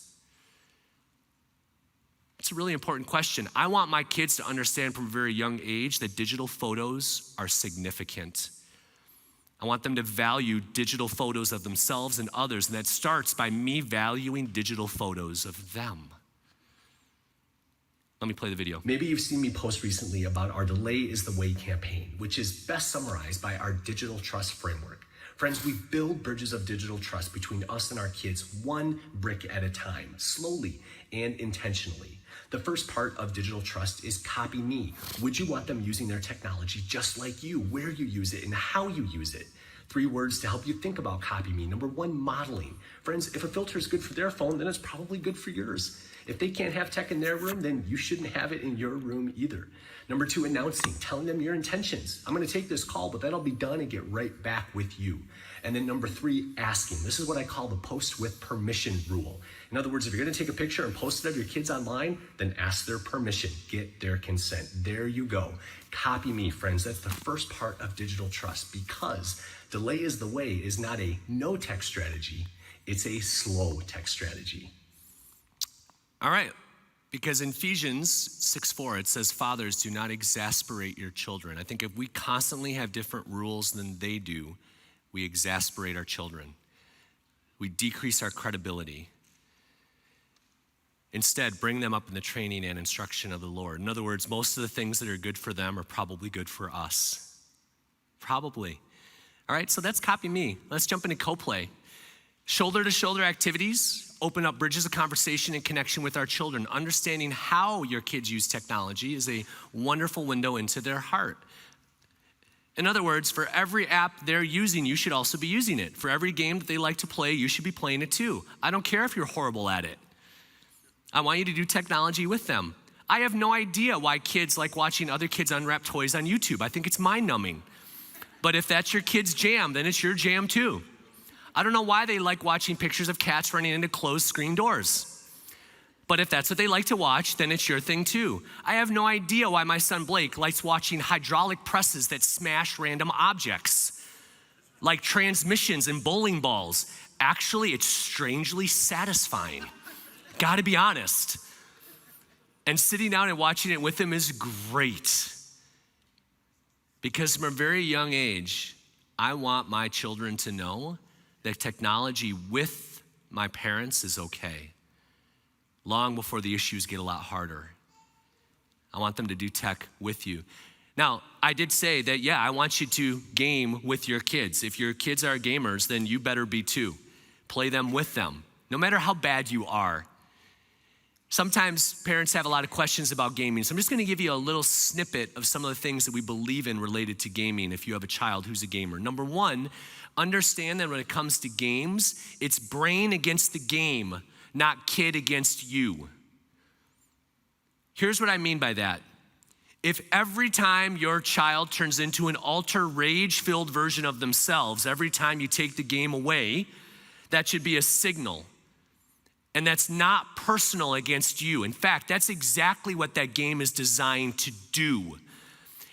It's a really important question. I want my kids to understand from a very young age that digital photos are significant. I want them to value digital photos of themselves and others, and that starts by me valuing digital photos of them. Let me play the video. Maybe you've seen me post recently about our Delay is the Way campaign, which is best summarized by our digital trust framework. Friends, we build bridges of digital trust between us and our kids, one brick at a time, slowly and intentionally. The first part of digital trust is Copy Me. Would you want them using their technology just like you, where you use it and how you use it? 3 words to help you think about Copy Me. Number 1, modeling. Friends, if a filter is good for their phone, then it's probably good for yours. If they can't have tech in their room, then you shouldn't have it in your room either. Number 2, announcing, telling them your intentions. I'm gonna take this call, but then I'll be done and get right back with you. And then number 3, asking. This is what I call the post with permission rule. In other words, if you're gonna take a picture and post it of your kids online, then ask their permission, get their consent. There you go. Copy Me, friends. That's the first part of digital trust, because delay is the way is not a no tech strategy, it's a slow tech strategy. All right, because in Ephesians 6:4, it says, fathers, do not exasperate your children. I think if we constantly have different rules than they do, we exasperate our children. We decrease our credibility. Instead, bring them up in the training and instruction of the Lord. In other words, most of the things that are good for them are probably good for us. Probably. All right, so that's Copy Me. Let's jump into co-play. Shoulder-to-shoulder activities open up bridges of conversation and connection with our children. Understanding how your kids use technology is a wonderful window into their heart. In other words, for every app they're using, you should also be using it. For every game that they like to play, you should be playing it too. I don't care if you're horrible at it. I want you to do technology with them. I have no idea why kids like watching other kids unwrap toys on YouTube. I think it's mind-numbing. But if that's your kid's jam, then it's your jam too. I don't know why they like watching pictures of cats running into closed screen doors. But if that's what they like to watch, then it's your thing too. I have no idea why my son Blake likes watching hydraulic presses that smash random objects, like transmissions and bowling balls. Actually, it's strangely satisfying. Gotta be honest. And sitting down and watching it with him is great. Because from a very young age, I want my children to know that technology with my parents is okay, long before the issues get a lot harder. I want them to do tech with you. Now, I did say that, yeah, I want you to game with your kids. If your kids are gamers, then you better be too. Play them with them, no matter how bad you are. Sometimes parents have a lot of questions about gaming, so I'm just gonna give you a little snippet of some of the things that we believe in related to gaming if you have a child who's a gamer. Number 1, understand that when it comes to games, it's brain against the game, not kid against you. Here's what I mean by that. If every time your child turns into an ultra rage-filled version of themselves, every time you take the game away, that should be a signal. And that's not personal against you. In fact, that's exactly what that game is designed to do.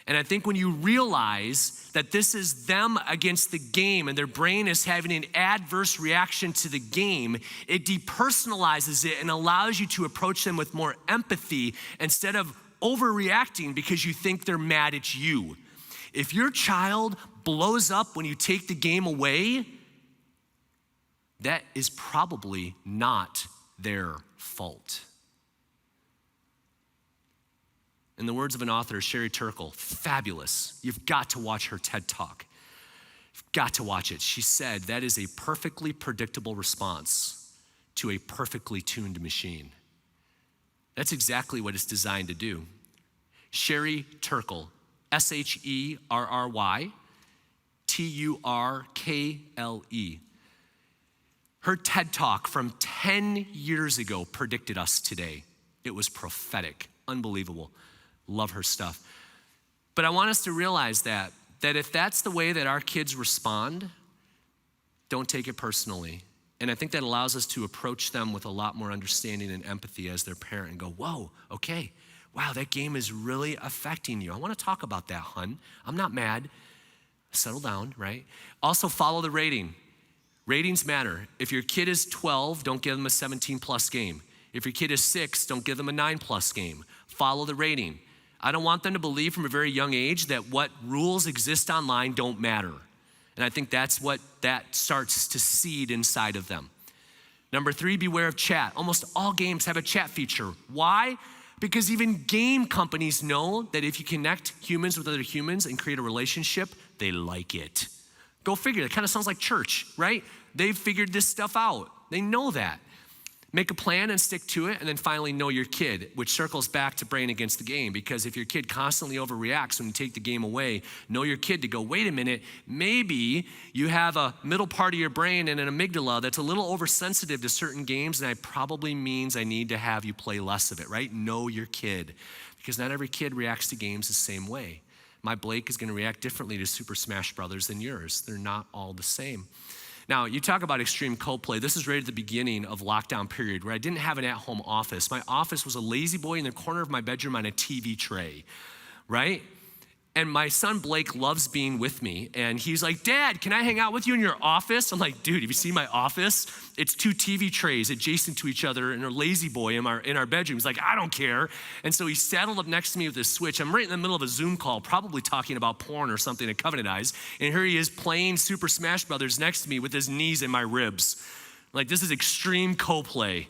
And I think when you realize that this is them against the game and their brain is having an adverse reaction to the game, it depersonalizes it and allows you to approach them with more empathy instead of overreacting because you think they're mad at you. If your child blows up when you take the game away, that is probably not their fault. In the words of an author, Sherry Turkle, fabulous. You've got to watch her TED Talk. You've got to watch it. She said that is a perfectly predictable response to a perfectly tuned machine. That's exactly what it's designed to do. Sherry Turkle, Sherry Turkle. Her TED Talk from 10 years ago predicted us today. It was prophetic, unbelievable. Love her stuff. But I want us to realize that if that's the way that our kids respond, don't take it personally. And I think that allows us to approach them with a lot more understanding and empathy as their parent and go, whoa, okay, wow, that game is really affecting you. I want to talk about that, hun. I'm not mad. Settle down, right? Also, follow the rating. Ratings matter. If your kid is 12, don't give them a 17+ game. If your kid is 6, don't give them a 9+ game. Follow the rating. I don't want them to believe from a very young age that what rules exist online don't matter. And I think that's what that starts to seed inside of them. Number 3, beware of chat. Almost all games have a chat feature. Why? Because even game companies know that if you connect humans with other humans and create a relationship, they like it. Go figure. It kind of sounds like church, right? They've figured this stuff out. They know that. Make a plan and stick to it, and then finally know your kid, which circles back to brain against the game, because if your kid constantly overreacts when you take the game away, know your kid to go, wait a minute, maybe you have a middle part of your brain and an amygdala that's a little oversensitive to certain games, and that probably means I need to have you play less of it, right? Know your kid, because not every kid reacts to games the same way. My Blake is gonna react differently to Super Smash Brothers than yours. They're not all the same. Now, you talk about extreme co-play. This is right at the beginning of lockdown period where I didn't have an at-home office. My office was a lazy boy in the corner of my bedroom on a TV tray, right? And my son Blake loves being with me, and he's like, Dad, can I hang out with you in your office? I'm like, dude, have you seen my office? It's 2 TV trays adjacent to each other and a lazy boy in our bedroom. He's like, I don't care. And so he saddled up next to me with his Switch. I'm right in the middle of a Zoom call, probably talking about porn or something at Covenant Eyes, and here he is playing Super Smash Brothers next to me with his knees in my ribs. Like, this is extreme co-play.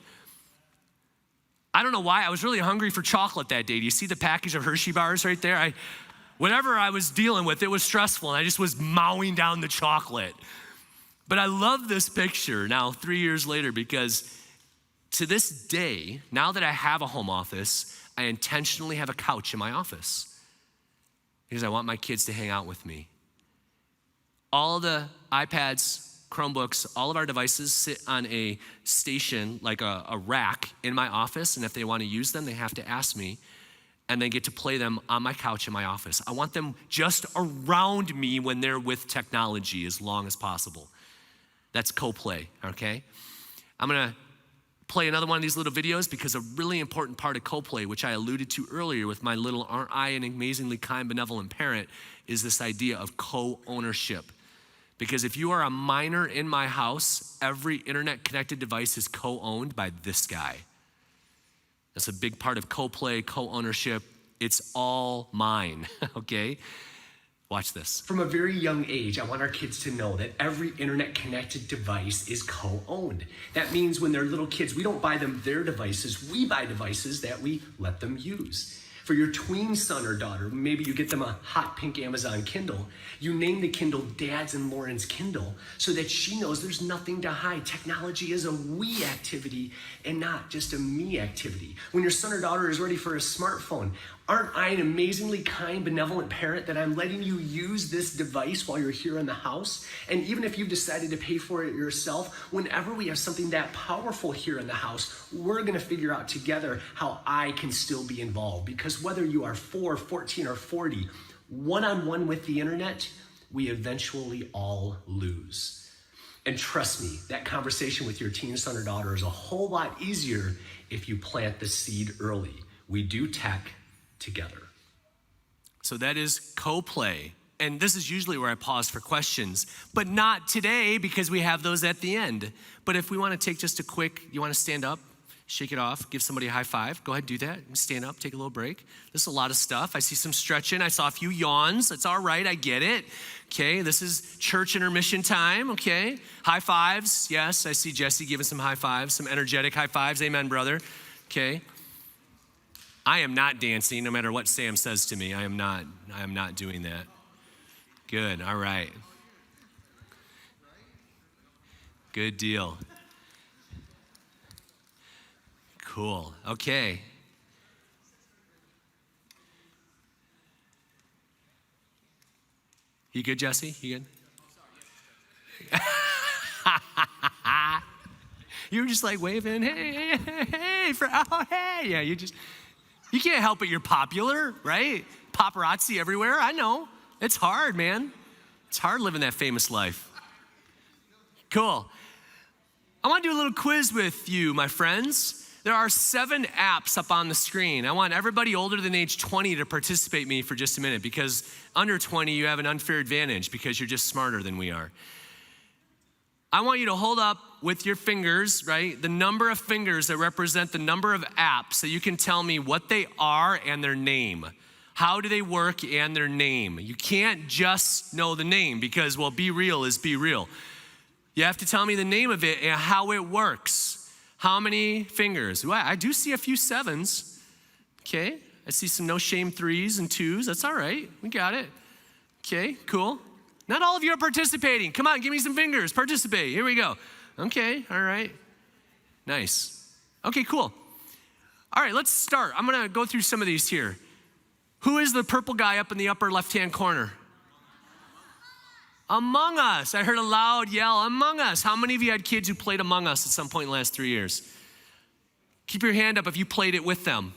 I don't know why, I was really hungry for chocolate that day. Do you see the package of Hershey bars right there? Whatever I was dealing with, it was stressful, and I just was mowing down the chocolate. But I love this picture now 3 years later, because to this day, now that I have a home office, I intentionally have a couch in my office because I want my kids to hang out with me. All of the iPads, Chromebooks, all of our devices sit on a station, like a rack in my office, and if they want to use them, they have to ask me, and they get to play them on my couch in my office. I want them just around me when they're with technology as long as possible. That's co-play, okay? I'm gonna play another one of these little videos because a really important part of co-play, which I alluded to earlier with my little aren't I an amazingly kind, benevolent parent, is this idea of co-ownership. Because if you are a minor in my house, every internet-connected device is co-owned by this guy. That's a big part of co-play, co-ownership. It's all mine, okay? Watch this. From a very young age, I want our kids to know that every internet-connected device is co-owned. That means when they're little kids, we don't buy them their devices, we buy devices that we let them use. For your tween son or daughter, maybe you get them a hot pink Amazon Kindle. You name the Kindle Dad's and Lauren's Kindle so that she knows there's nothing to hide. Technology is a we activity and not just a me activity. When your son or daughter is ready for a smartphone, aren't I an amazingly kind, benevolent parent that I'm letting you use this device while you're here in the house? And even if you've decided to pay for it yourself, whenever we have something that powerful here in the house, we're gonna figure out together how I can still be involved. Because whether you are 4, 14, or 40, one-on-one with the internet, we eventually all lose. And trust me, that conversation with your teen son or daughter is a whole lot easier if you plant the seed early. We do tech together. So that is co-play. And this is usually where I pause for questions, but not today because we have those at the end. But if we want to take just a quick, you want to stand up, shake it off, give somebody a high five, go ahead, do that. Stand up, take a little break. This is a lot of stuff. I see some stretching. I saw a few yawns. That's all right, I get it. Okay, this is church intermission time, okay? High fives, yes, I see Jesse giving some high fives, some energetic high fives. Amen, brother. Okay. I am not dancing, no matter what Sam says to me. I am not doing that. Good, all right. Good deal. Cool, okay. You good, Jesse? You good? You were just like waving, hey, hey, hey. Yeah, you can't help it, you're popular, right? Paparazzi everywhere, I know. It's hard, man. It's hard living that famous life. Cool. I want to do a little quiz with you, my friends. There are 7 apps up on the screen. I want everybody older than age 20 to participate with me for just a minute, because under 20, you have an unfair advantage because you're just smarter than we are. I want you to hold up with your fingers, right, the number of fingers that represent the number of apps so you can tell me what they are and their name. How do they work and their name? You can't just know the name because, well, Be Real is Be Real. You have to tell me the name of it and how it works. How many fingers? Well, I do see a few 7s. Okay, I see some no shame 3s and 2s. That's all right, we got it. Okay, cool. Not all of you are participating. Come on, give me some fingers, participate. Here we go. Okay, all right. Nice. Okay, cool. All right, let's start. I'm gonna go through some of these here. Who is the purple guy up in the upper left-hand corner? Among Us. I heard a loud yell, Among Us. How many of you had kids who played Among Us at some point in the last 3 years? Keep your hand up if you played it with them.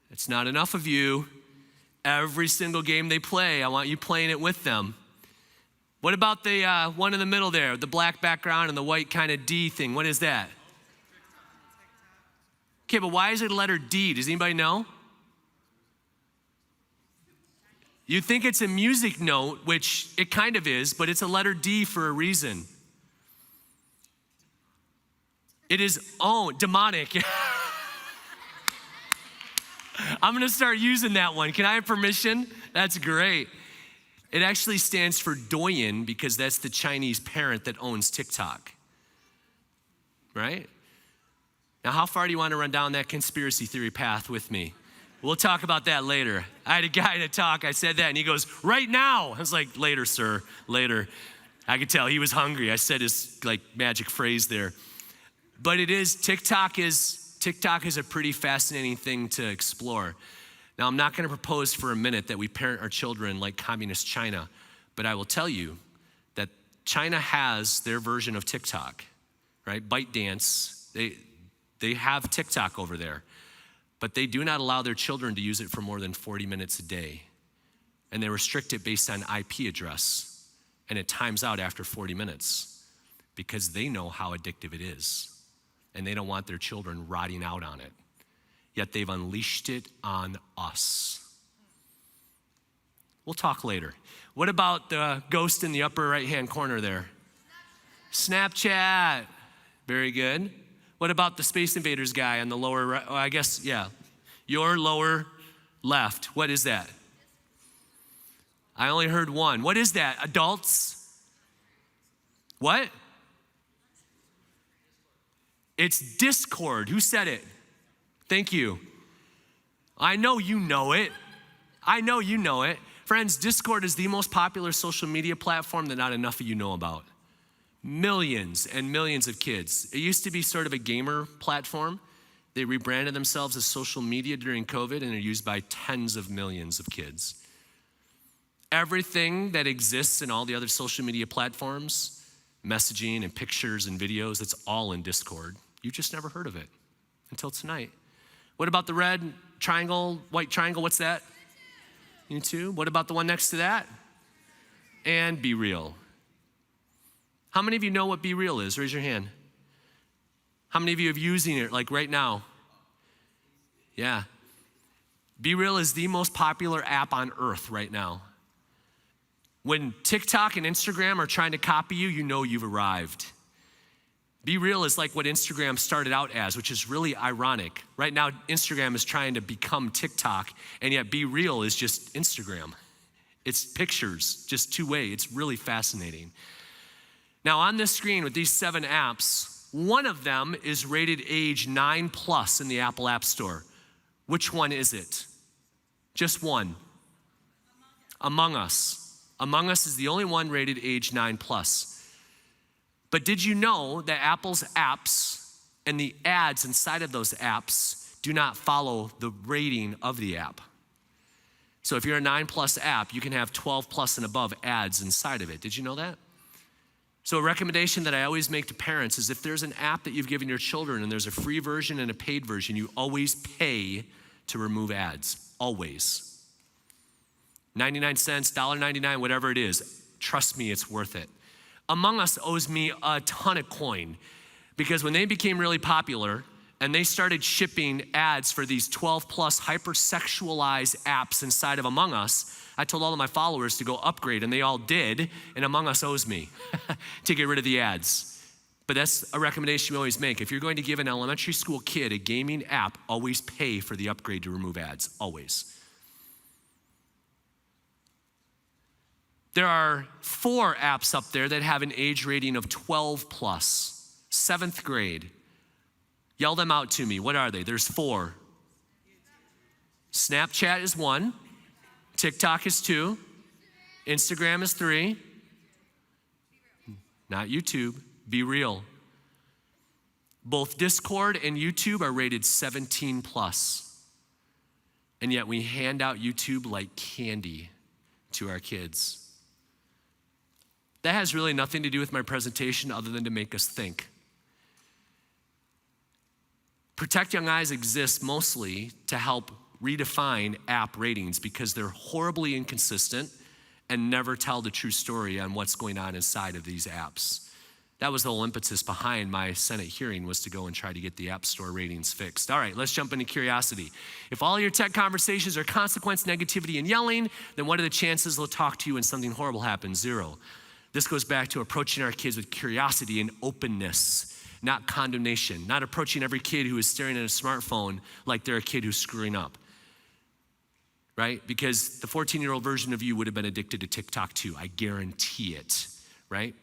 It's not enough of you. Every single game they play, I want you playing it with them. What about the one in the middle there, the black background and the white kind of D thing? What is that? Okay, but why is it letter D? Does anybody know? You think it's a music note, which it kind of is, but it's a letter D for a reason. It is demonic. I'm gonna start using that one. Can I have permission? That's great. It actually stands for Douyin because that's the Chinese parent that owns TikTok, right? Now, how far do you want to run down that conspiracy theory path with me? We'll talk about that later. I had a guy in a talk, I said that, and he goes, right now. I was like, later, sir, later. I could tell he was hungry. I said his magic phrase there. But TikTok is a pretty fascinating thing to explore. Now, I'm not gonna propose for a minute that we parent our children like communist China, but I will tell you that China has their version of TikTok, right? ByteDance, they have TikTok over there. But they do not allow their children to use it for more than 40 minutes a day. And they restrict it based on IP address. And it times out after 40 minutes because they know how addictive it is. And they don't want their children rotting out on it. Yet they've unleashed it on us. We'll talk later. What about the ghost in the upper right-hand corner there? Snapchat. Very good. What about the Space Invaders guy on the lower right? Oh, I guess, yeah. Your lower left. What is that? I only heard one. What is that? Adults? What? It's Discord. Who said it? Thank you. I know you know it. I know you know it. Friends, Discord is the most popular social media platform that not enough of you know about. Millions and millions of kids. It used to be sort of a gamer platform. They rebranded themselves as social media during COVID and are used by tens of millions of kids. Everything that exists in all the other social media platforms, messaging and pictures and videos, it's all in Discord. You just never heard of it until tonight. What about the red triangle, white triangle? What's that? YouTube. What about the one next to that? And Be Real. How many of you know what Be Real is? Raise your hand. How many of you are using it like right now? Yeah. Be Real is the most popular app on earth right now. When TikTok and Instagram are trying to copy you, you know you've arrived. Be Real is like what Instagram started out as, which is really ironic. Right now, Instagram is trying to become TikTok, and yet Be Real is just Instagram. It's pictures, just two-way. It's really fascinating. Now on this screen with these 7 apps, one of them is rated age 9+ in the Apple App Store. Which one is it? Just one. Among Us. Among Us is the only one rated age 9+. But did you know that Apple's apps and the ads inside of those apps do not follow the rating of the app? So if you're a 9+ app, you can have 12+ and above ads inside of it. Did you know that? So a recommendation that I always make to parents is if there's an app that you've given your children and there's a free version and a paid version, you always pay to remove ads, always. 99 cents, $1.99, whatever it is. Trust me, it's worth it. Among Us owes me a ton of coin because when they became really popular and they started shipping ads for these 12 plus hypersexualized apps inside of Among Us, I told all of my followers to go upgrade, and they all did, and Among Us owes me to get rid of the ads. But that's a recommendation we always make. If you're going to give an elementary school kid a gaming app, always pay for the upgrade to remove ads, always. There are 4 apps up there that have an age rating of 12 plus, 7th grade. Yell them out to me. What are they? There's 4. Snapchat is 1. TikTok is 2. Instagram is 3. Not YouTube. Be real. Both Discord and YouTube are rated 17 plus. And yet we hand out YouTube like candy to our kids. That has really nothing to do with my presentation other than to make us think. Protect Young Eyes exists mostly to help redefine app ratings because they're horribly inconsistent and never tell the true story on what's going on inside of these apps. That was the whole impetus behind my Senate hearing, was to go and try to get the App Store ratings fixed. All right, let's jump into curiosity. If all your tech conversations are consequence, negativity, and yelling, then what are the chances they'll talk to you when something horrible happens? 0. This goes back to approaching our kids with curiosity and openness, not condemnation, not approaching every kid who is staring at a smartphone like they're a kid who's screwing up, right? Because the 14-year-old version of you would have been addicted to TikTok too, I guarantee it, right?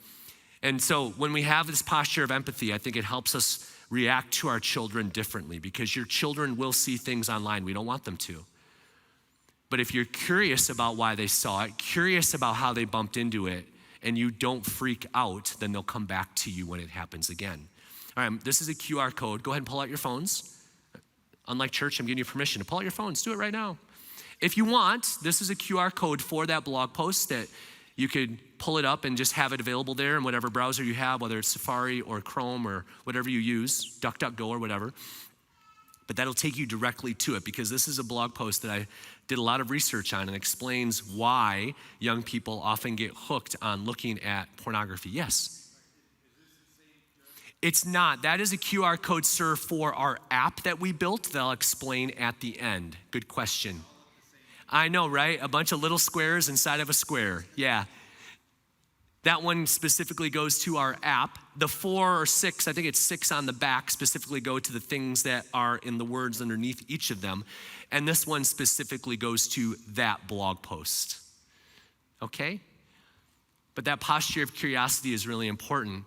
And so when we have this posture of empathy, I think it helps us react to our children differently because your children will see things online we don't want them to. But if you're curious about why they saw it, curious about how they bumped into it, and you don't freak out, then they'll come back to you when it happens again. All right, this is a QR code. Go ahead and pull out your phones. Unlike church, I'm giving you permission to pull out your phones. Do it right now. If you want, this is a QR code for that blog post that you could pull it up and just have it available there in whatever browser you have, whether it's Safari or Chrome or whatever you use, DuckDuckGo or whatever. But that'll take you directly to it because this is a blog post that I did a lot of research on and explains why young people often get hooked on looking at pornography. Yes? It's not. That is a QR code, sir, for our app that we built that I'll explain at the end. Good question. I know, right? A bunch of little squares inside of a square. Yeah. That one specifically goes to our app. The 4 or 6, I think it's 6 on the back, specifically go to the things that are in the words underneath each of them. And this one specifically goes to that blog post. Okay? But that posture of curiosity is really important.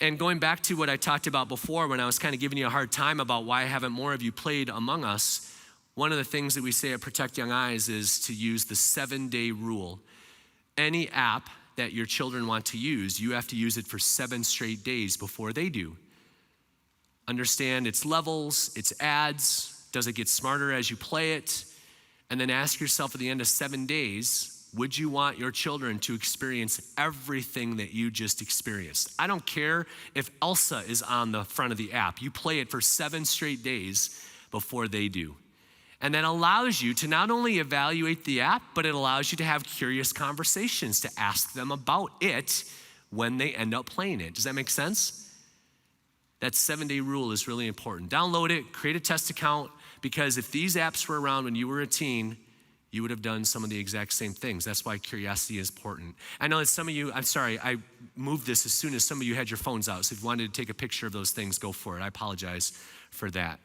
And going back to what I talked about before when I was kind of giving you a hard time about why haven't more of you played Among Us, one of the things that we say at Protect Young Eyes is to use the 7-day rule. Any app that your children want to use, you have to use it for 7 straight days before they do. Understand its levels, its ads, does it get smarter as you play it? And then ask yourself at the end of 7 days, would you want your children to experience everything that you just experienced? I don't care if Elsa is on the front of the app. You play it for 7 straight days before they do. And that allows you to not only evaluate the app, but it allows you to have curious conversations to ask them about it when they end up playing it. Does that make sense? That 7-day rule is really important. Download it, create a test account, because if these apps were around when you were a teen, you would have done some of the exact same things. That's why curiosity is important. I know that some of you, I'm sorry, I moved this as soon as some of you had your phones out. So if you wanted to take a picture of those things, go for it. I apologize for that.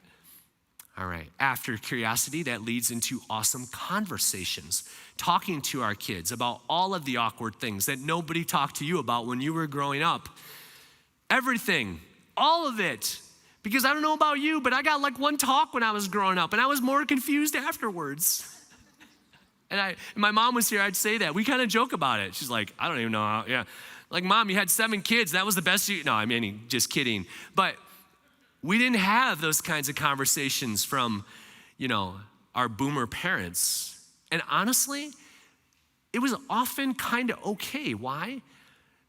All right, after curiosity, that leads into awesome conversations. Talking to our kids about all of the awkward things that nobody talked to you about when you were growing up. Everything, all of it. Because I don't know about you, but I got like one talk when I was growing up and I was more confused afterwards. And my mom was here, I'd say that. We kind of joke about it. She's like, I don't even know how, yeah. Like, Mom, you had 7 kids. That was the best no, I mean, just kidding. But we didn't have those kinds of conversations from, our boomer parents. And honestly, it was often kind of okay. Why?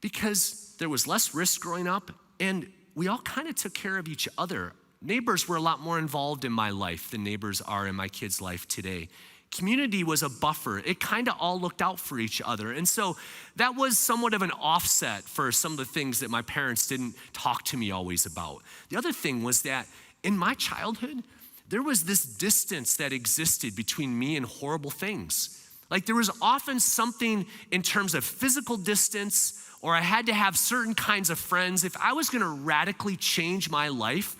Because there was less risk growing up and we all kind of took care of each other. Neighbors were a lot more involved in my life than neighbors are in my kids' life today. community was a buffer. It kind of all looked out for each other. And so that was somewhat of an offset for some of the things that my parents didn't talk to me always about. The other thing was that in my childhood, there was this distance that existed between me and horrible things. Like there was often something in terms of physical distance, or I had to have certain kinds of friends. If I was gonna radically change my life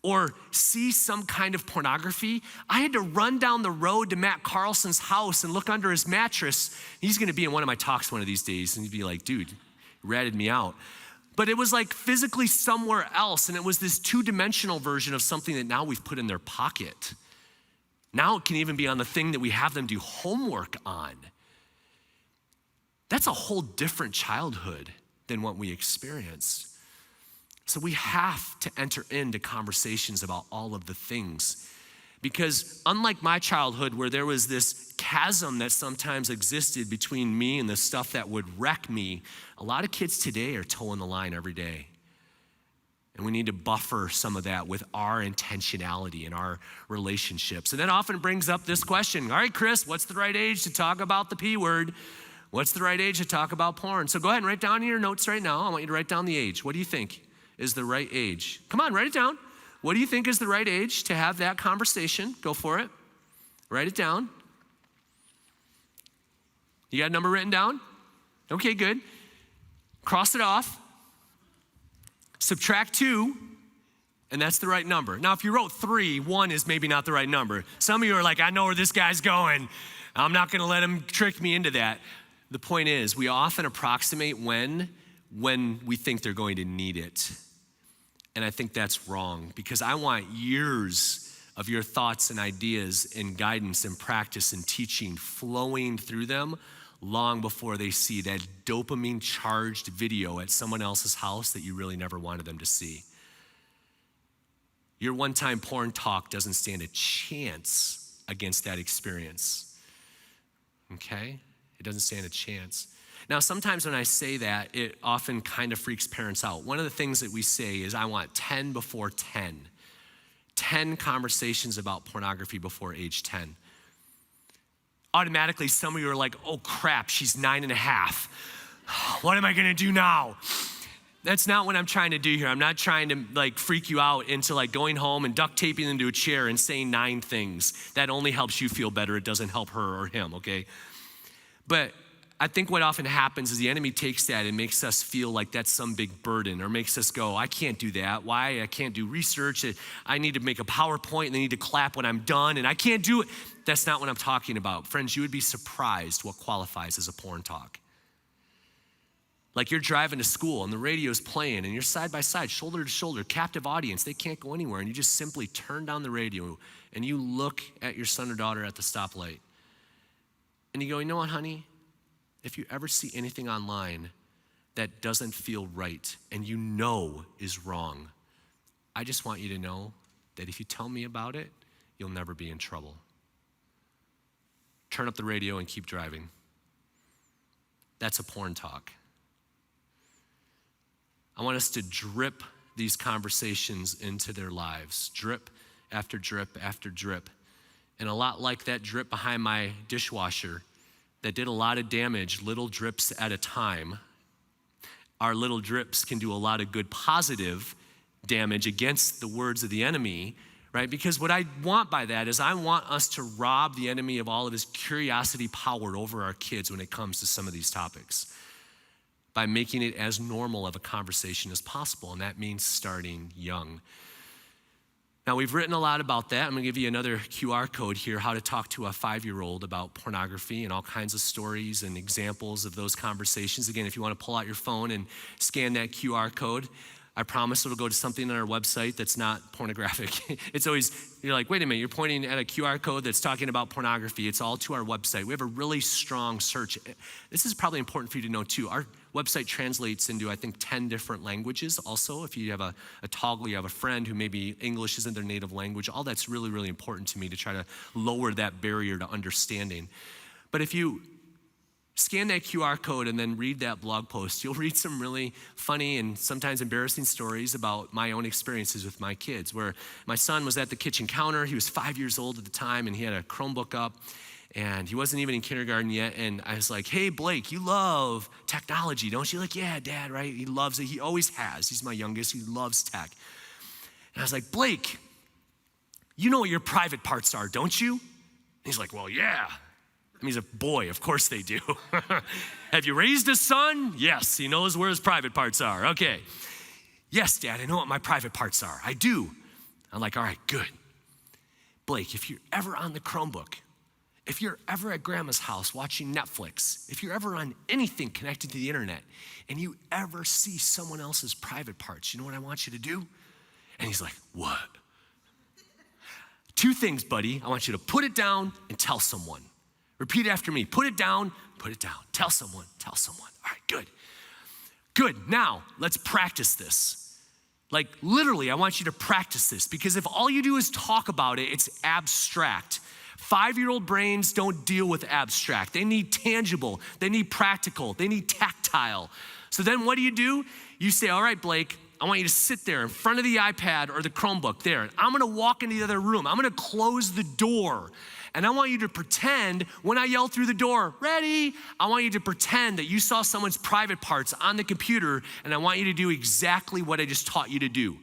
or see some kind of pornography, I had to run down the road to Matt Carlson's house and look under his mattress. He's gonna be in one of my talks one of these days, and he'd be like, dude, you ratted me out. But it was like physically somewhere else, and it was this two-dimensional version of something that now we've put in their pocket. Now it can even be on the thing that we have them do homework on. That's a whole different childhood than what we experienced. So we have to enter into conversations about all of the things. Because unlike my childhood, where there was this chasm that sometimes existed between me and the stuff that would wreck me, a lot of kids today are towing the line every day. And we need to buffer some of that with our intentionality and our relationships. And that often brings up this question. All right, Chris, what's the right age to talk about the P word? What's the right age to talk about porn? So go ahead and write down in your notes right now. I want you to write down the age. What do you think is the right age? Come on, write it down. What do you think is the right age to have that conversation? Go for it. Write it down. You got a number written down? Okay, good. Cross it off. Subtract 2, and that's the right number. Now, if you wrote 3, 1 is maybe not the right number. Some of you are like, I know where this guy's going. I'm not gonna let him trick me into that. The point is, we often approximate when we think they're going to need it. And I think that's wrong, because I want years of your thoughts and ideas and guidance and practice and teaching flowing through them long before they see that dopamine-charged video at someone else's house that you really never wanted them to see. Your one-time porn talk doesn't stand a chance against that experience, okay? It doesn't stand a chance. Now, sometimes when I say that, it often kind of freaks parents out. One of the things that we say is, I want 10 before 10. 10 conversations about pornography before age 10. Automatically, some of you are like, oh crap, she's 9.5. What am I gonna do now? That's not what I'm trying to do here. I'm not trying to like freak you out into like going home and duct taping them to a chair and saying 9 things. That only helps you feel better. It doesn't help her or him, okay? But I think what often happens is the enemy takes that and makes us feel like that's some big burden, or makes us go, I can't do that. Why? I can't do research. I need to make a PowerPoint and they need to clap when I'm done, and I can't do it. That's not what I'm talking about. Friends, you would be surprised what qualifies as a porn talk. Like you're driving to school and the radio's playing and you're side by side, shoulder to shoulder, captive audience. They can't go anywhere, and you just simply turn down the radio and you look at your son or daughter at the stoplight and you go, you know what, honey? If you ever see anything online that doesn't feel right and you know is wrong, I just want you to know that if you tell me about it, you'll never be in trouble. Turn up the radio and keep driving. That's a porn talk. I want us to drip these conversations into their lives, drip after drip after drip. And a lot like that drip behind my dishwasher that did a lot of damage, little drips at a time. Our little drips can do a lot of good positive damage against the words of the enemy, right? Because what I want by that is I want us to rob the enemy of all of his curiosity power over our kids when it comes to some of these topics, by making it as normal of a conversation as possible, and that means starting young. Now, we've written a lot about that. I'm gonna give you another QR code here, how to talk to a 5-year-old about pornography, and all kinds of stories and examples of those conversations. Again, if you wanna pull out your phone and scan that QR code, I promise it'll go to something on our website that's not pornographic. It's always, you're like, wait a minute, you're pointing at a QR code that's talking about pornography. It's all to our website. We have a really strong search. This is probably important for you to know too. Our website translates into, I think, 10 different languages. Also, if you have a toggle, you have a friend who maybe English isn't their native language, all that's really, really important to me to try to lower that barrier to understanding. But if you scan that QR code and then read that blog post, you'll read some really funny and sometimes embarrassing stories about my own experiences with my kids, where my son was at the kitchen counter. He was 5 years old at the time, and he had a Chromebook up, And he wasn't even in kindergarten yet. And I was like, hey, Blake, you love technology, don't you? Like, yeah, Dad, right? He loves it. He always has. He's my youngest. He loves tech. And I was like, Blake, you know what your private parts are, don't you? And he's like, well, yeah. I mean, he's a boy. Of course they do. Have you raised a son? Yes, he knows where his private parts are. Okay. Yes, Dad, I know what my private parts are. I do. I'm like, all right, good. Blake, if you're ever on the Chromebook, if you're ever at grandma's house watching Netflix, if you're ever on anything connected to the internet, and you ever see someone else's private parts, you know what I want you to do? And he's like, what? 2 things, buddy. I want you to put it down and tell someone. Repeat after me. Put it down, tell someone, tell someone. All right, good. Good, now let's practice this. Like literally, I want you to practice this because if all you do is talk about it, it's abstract. 5-year-old brains don't deal with abstract. They need tangible, they need practical, they need tactile. So then what do? You say, all right, Blake, I want you to sit there in front of the iPad or the Chromebook there. And I'm gonna walk into the other room. I'm gonna close the door. And I want you to pretend when I yell through the door, ready? I want you to pretend that you saw someone's private parts on the computer and I want you to do exactly what I just taught you to do.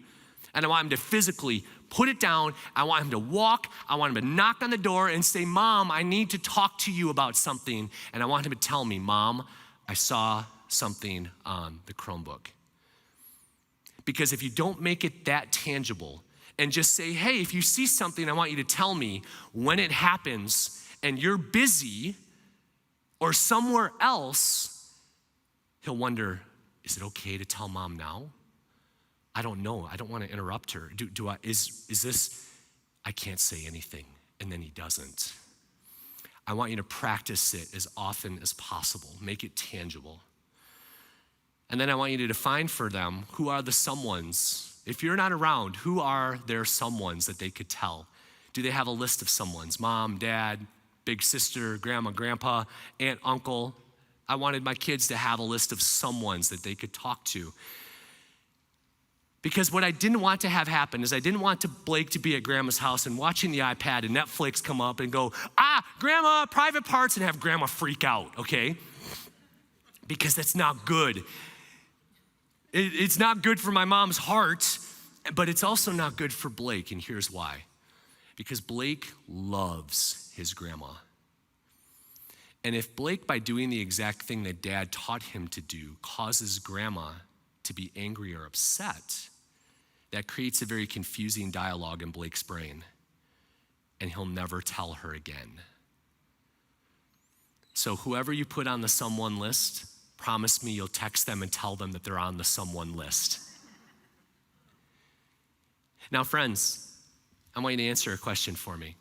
And I want him to physically put it down. I want him to walk. I want him to knock on the door and say, Mom, I need to talk to you about something. And I want him to tell me, Mom, I saw something on the Chromebook. Because if you don't make it that tangible and just say, hey, if you see something, I want you to tell me when it happens and you're busy or somewhere else, he'll wonder, is it okay to tell Mom now? I don't know. I don't want to interrupt her. Is this, I can't say anything. And then he doesn't. I want you to practice it as often as possible. Make it tangible. And then I want you to define for them who are the someones. If you're not around, who are their someones that they could tell? Do they have a list of someones? Mom, dad, big sister, grandma, grandpa, aunt, uncle. I wanted my kids to have a list of someones that they could talk to. Because what I didn't want to have happen is I didn't want Blake to be at grandma's house and watching the iPad and Netflix come up and go, grandma, private parts, and have grandma freak out, okay? Because that's not good. It's not good for my mom's heart, but it's also not good for Blake, and here's why. Because Blake loves his grandma. And if Blake, by doing the exact thing that Dad taught him to do, causes grandma to be angry or upset, that creates a very confusing dialogue in Blake's brain, and he'll never tell her again. So whoever you put on the someone list, promise me you'll text them and tell them that they're on the someone list. Now, friends, I want you to answer a question for me.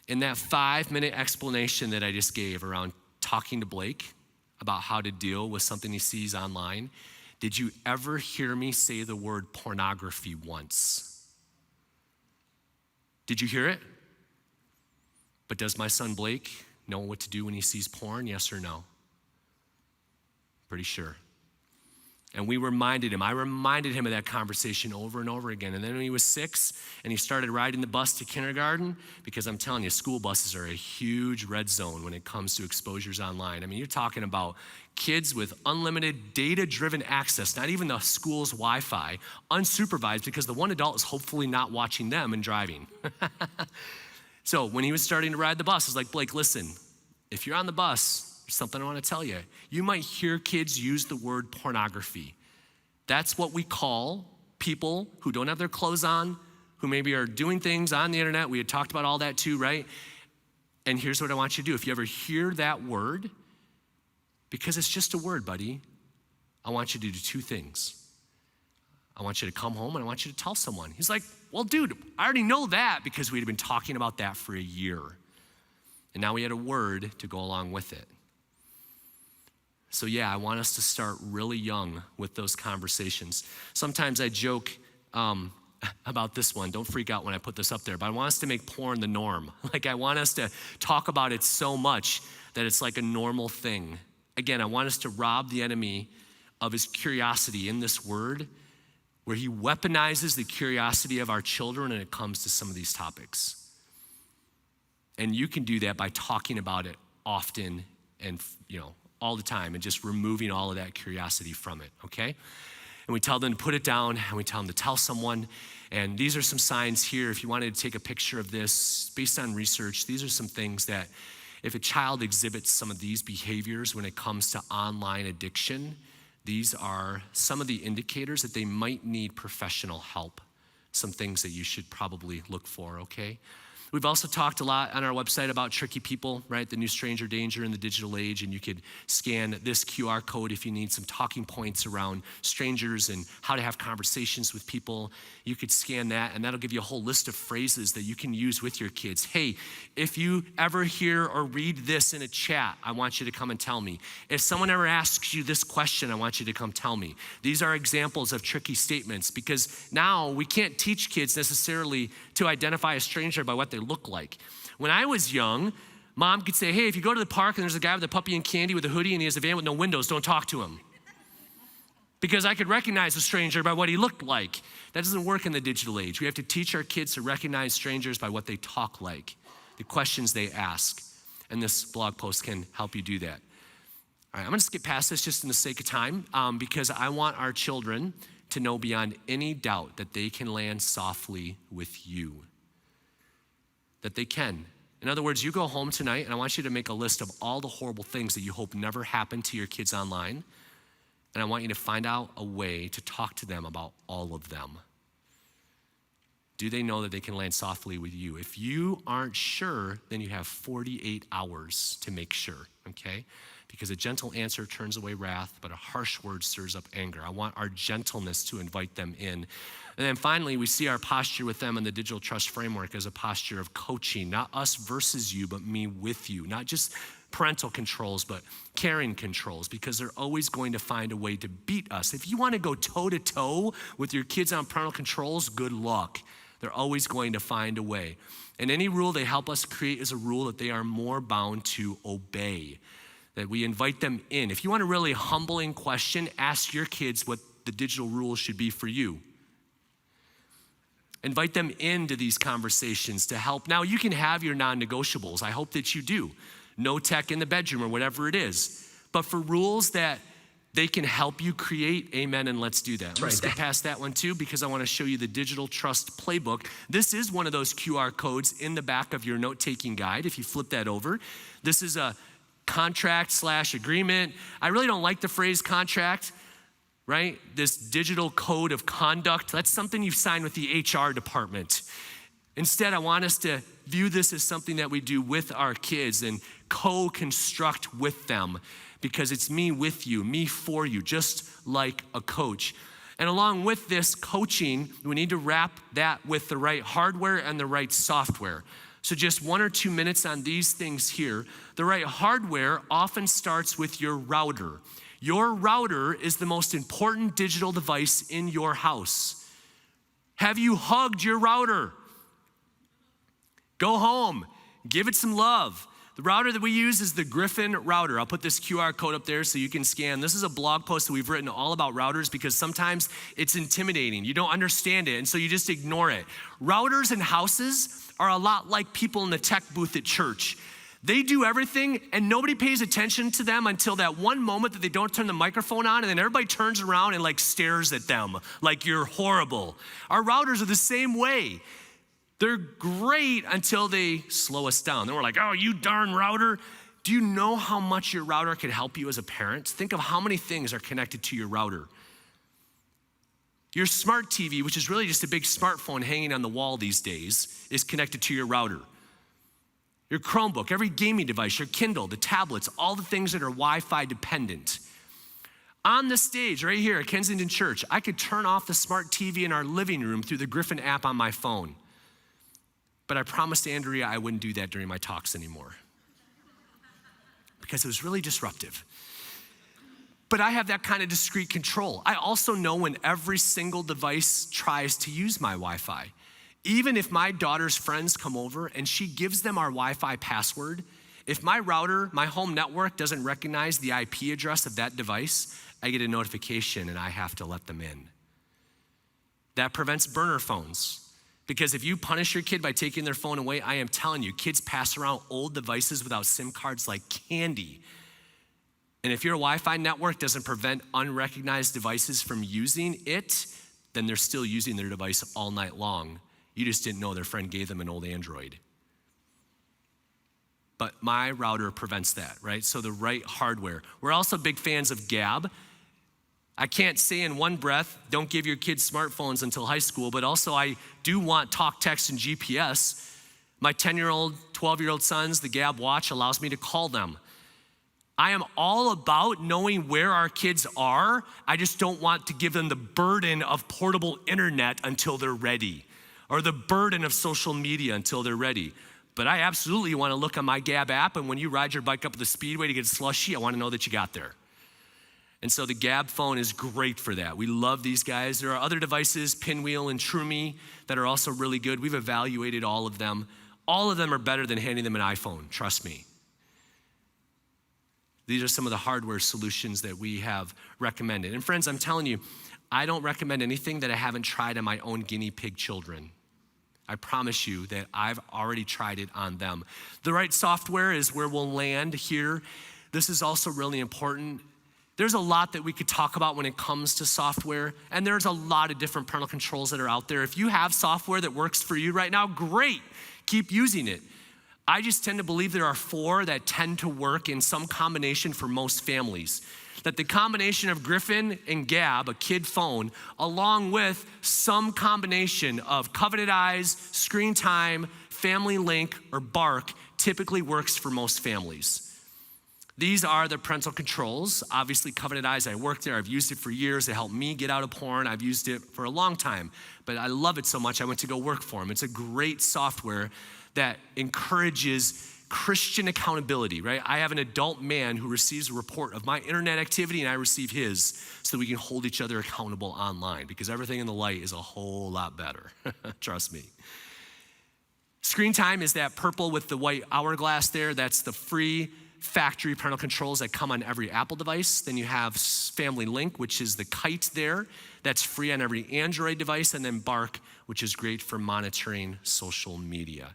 In that 5-minute explanation that I just gave around talking to Blake about how to deal with something he sees online, did you ever hear me say the word pornography once? Did you hear it? But does my son Blake know what to do when he sees porn? Yes or no? Pretty sure. And I reminded him of that conversation over and over again. And then when he was 6 and he started riding the bus to kindergarten, because I'm telling you, school buses are a huge red zone when it comes to exposures online. I mean, you're talking about kids with unlimited data-driven access, not even the school's Wi-Fi, unsupervised because the one adult is hopefully not watching them and driving. So when he was starting to ride the bus, I was like, Blake, listen, if you're on the bus, there's something I want to tell you. You might hear kids use the word pornography. That's what we call people who don't have their clothes on, who maybe are doing things on the internet. We had talked about all that too, right? And here's what I want you to do. If you ever hear that word, because it's just a word, buddy, I want you to do 2 things. I want you to come home and I want you to tell someone. He's like, well, dude, I already know that because we'd been talking about that for a year. And now we had a word to go along with it. So yeah, I want us to start really young with those conversations. Sometimes I joke about this one. Don't freak out when I put this up there, but I want us to make porn the norm. Like I want us to talk about it so much that it's like a normal thing. Again, I want us to rob the enemy of his curiosity in this word, where he weaponizes the curiosity of our children when it comes to some of these topics. And you can do that by talking about it often and, all the time, and just removing all of that curiosity from it, okay? And we tell them to put it down, and we tell them to tell someone. And these are some signs here. If you wanted to take a picture of this, based on research, these are some things that if a child exhibits some of these behaviors when it comes to online addiction, these are some of the indicators that they might need professional help, some things that you should probably look for, okay? We've also talked a lot on our website about tricky people, right? The new stranger danger in the digital age, and you could scan this QR code if you need some talking points around strangers and how to have conversations with people. You could scan that, and that'll give you a whole list of phrases that you can use with your kids. Hey, if you ever hear or read this in a chat, I want you to come and tell me. If someone ever asks you this question, I want you to come tell me. These are examples of tricky statements, because now we can't teach kids necessarily to identify a stranger by what they look like. When I was young, mom could say, hey, if you go to the park and there's a guy with a puppy and candy with a hoodie and he has a van with no windows, don't talk to him. Because I could recognize a stranger by what he looked like. That doesn't work in the digital age. We have to teach our kids to recognize strangers by what they talk like, the questions they ask. And this blog post can help you do that. All right, I'm gonna skip past this just in the sake of time, because I want our children to know beyond any doubt that they can land softly with you. That they can. In other words, you go home tonight and I want you to make a list of all the horrible things that you hope never happen to your kids online. And I want you to find out a way to talk to them about all of them. Do they know that they can land softly with you? If you aren't sure, then you have 48 hours to make sure, okay? Because a gentle answer turns away wrath, but a harsh word stirs up anger. I want our gentleness to invite them in. And then finally, we see our posture with them in the digital trust framework as a posture of coaching, not us versus you, but me with you. Not just parental controls, but caring controls, because they're always going to find a way to beat us. If you want to go toe-to-toe with your kids on parental controls, good luck. They're always going to find a way. And any rule they help us create is a rule that they are more bound to obey, that we invite them in. If you want a really humbling question, ask your kids what the digital rules should be for you. Invite them into these conversations to help. Now, you can have your non-negotiables. I hope that you do. No tech in the bedroom or whatever it is. But for rules that they can help you create, amen, and let's do that. Let's get past that one too, because I want to show you the Digital Trust Playbook. This is one of those QR codes in the back of your note-taking guide. If you flip that over, this is a contract/agreement. I really don't like the phrase contract, right? This digital code of conduct, that's something you've signed with the HR department. Instead, I want us to view this as something that we do with our kids and co-construct with them, because it's me with you, me for you, just like a coach. And along with this coaching, we need to wrap that with the right hardware and the right software. So just 1 or 2 minutes on these things here. The right hardware often starts with your router. Your router is the most important digital device in your house. Have you hugged your router? Go home, give it some love. The router that we use is the Griffin router. I'll put this QR code up there so you can scan. This is a blog post that we've written all about routers, because sometimes it's intimidating. You don't understand it, and so you just ignore it. Routers in houses are a lot like people in the tech booth at church. They do everything and nobody pays attention to them until that one moment that they don't turn the microphone on, and then everybody turns around and like stares at them like you're horrible. Our routers are the same way. They're great until they slow us down. Then we're like, oh, you darn router. Do you know how much your router can help you as a parent? Think of how many things are connected to your router. Your smart TV, which is really just a big smartphone hanging on the wall these days, is connected to your router. Your Chromebook, every gaming device, your Kindle, the tablets, all the things that are Wi-Fi dependent. On the stage right here at Kensington Church, I could turn off the smart TV in our living room through the Griffin app on my phone. But I promised Andrea I wouldn't do that during my talks anymore, because it was really disruptive. But I have that kind of discrete control. I also know when every single device tries to use my Wi-Fi. Even if my daughter's friends come over and she gives them our Wi-Fi password, if my router, my home network doesn't recognize the IP address of that device, I get a notification and I have to let them in. That prevents burner phones, Because if you punish your kid by taking their phone away, I am telling you, kids pass around old devices without SIM cards like candy. And if your Wi-Fi network doesn't prevent unrecognized devices from using it, then they're still using their device all night long. You just didn't know their friend gave them an old Android. But my router prevents that, right? So the right hardware. We're also big fans of Gab. I can't say in one breath, don't give your kids smartphones until high school, but also I do want talk, text, and GPS. My 10-year-old, 12-year-old sons, the Gab watch allows me to call them. I am all about knowing where our kids are. I just don't want to give them the burden of portable internet until they're ready, or the burden of social media until they're ready. But I absolutely want to look on my Gab app, and when you ride your bike up to the speedway to get slushy, I want to know that you got there. And so the Gab phone is great for that. We love these guys. There are other devices, Pinwheel and TrueMe, that are also really good. We've evaluated all of them. All of them are better than handing them an iPhone, trust me. These are some of the hardware solutions that we have recommended. And friends, I'm telling you, I don't recommend anything that I haven't tried on my own guinea pig children. I promise you that I've already tried it on them. The right software is where we'll land here. This is also really important. There's a lot that we could talk about when it comes to software, and there's a lot of different parental controls that are out there. If you have software that works for you right now, great, keep using it. I just tend to believe there are 4 that tend to work in some combination for most families. That the combination of Griffin and Gab, a kid phone, along with some combination of Coveted Eyes, Screen Time, Family Link, or Bark typically works for most families. These are the parental controls. Obviously, Coveted Eyes, I worked there. I've used it for years. It helped me get out of porn. I've used it for a long time, but I love it so much I went to go work for them. It's a great software that encourages Christian accountability, right? I have an adult man who receives a report of my internet activity and I receive his so that we can hold each other accountable online because everything in the light is a whole lot better, trust me. Screen Time is that purple with the white hourglass there. That's the free factory parental controls that come on every Apple device. Then you have Family Link, which is the kite there. That's free on every Android device. And then Bark, which is great for monitoring social media.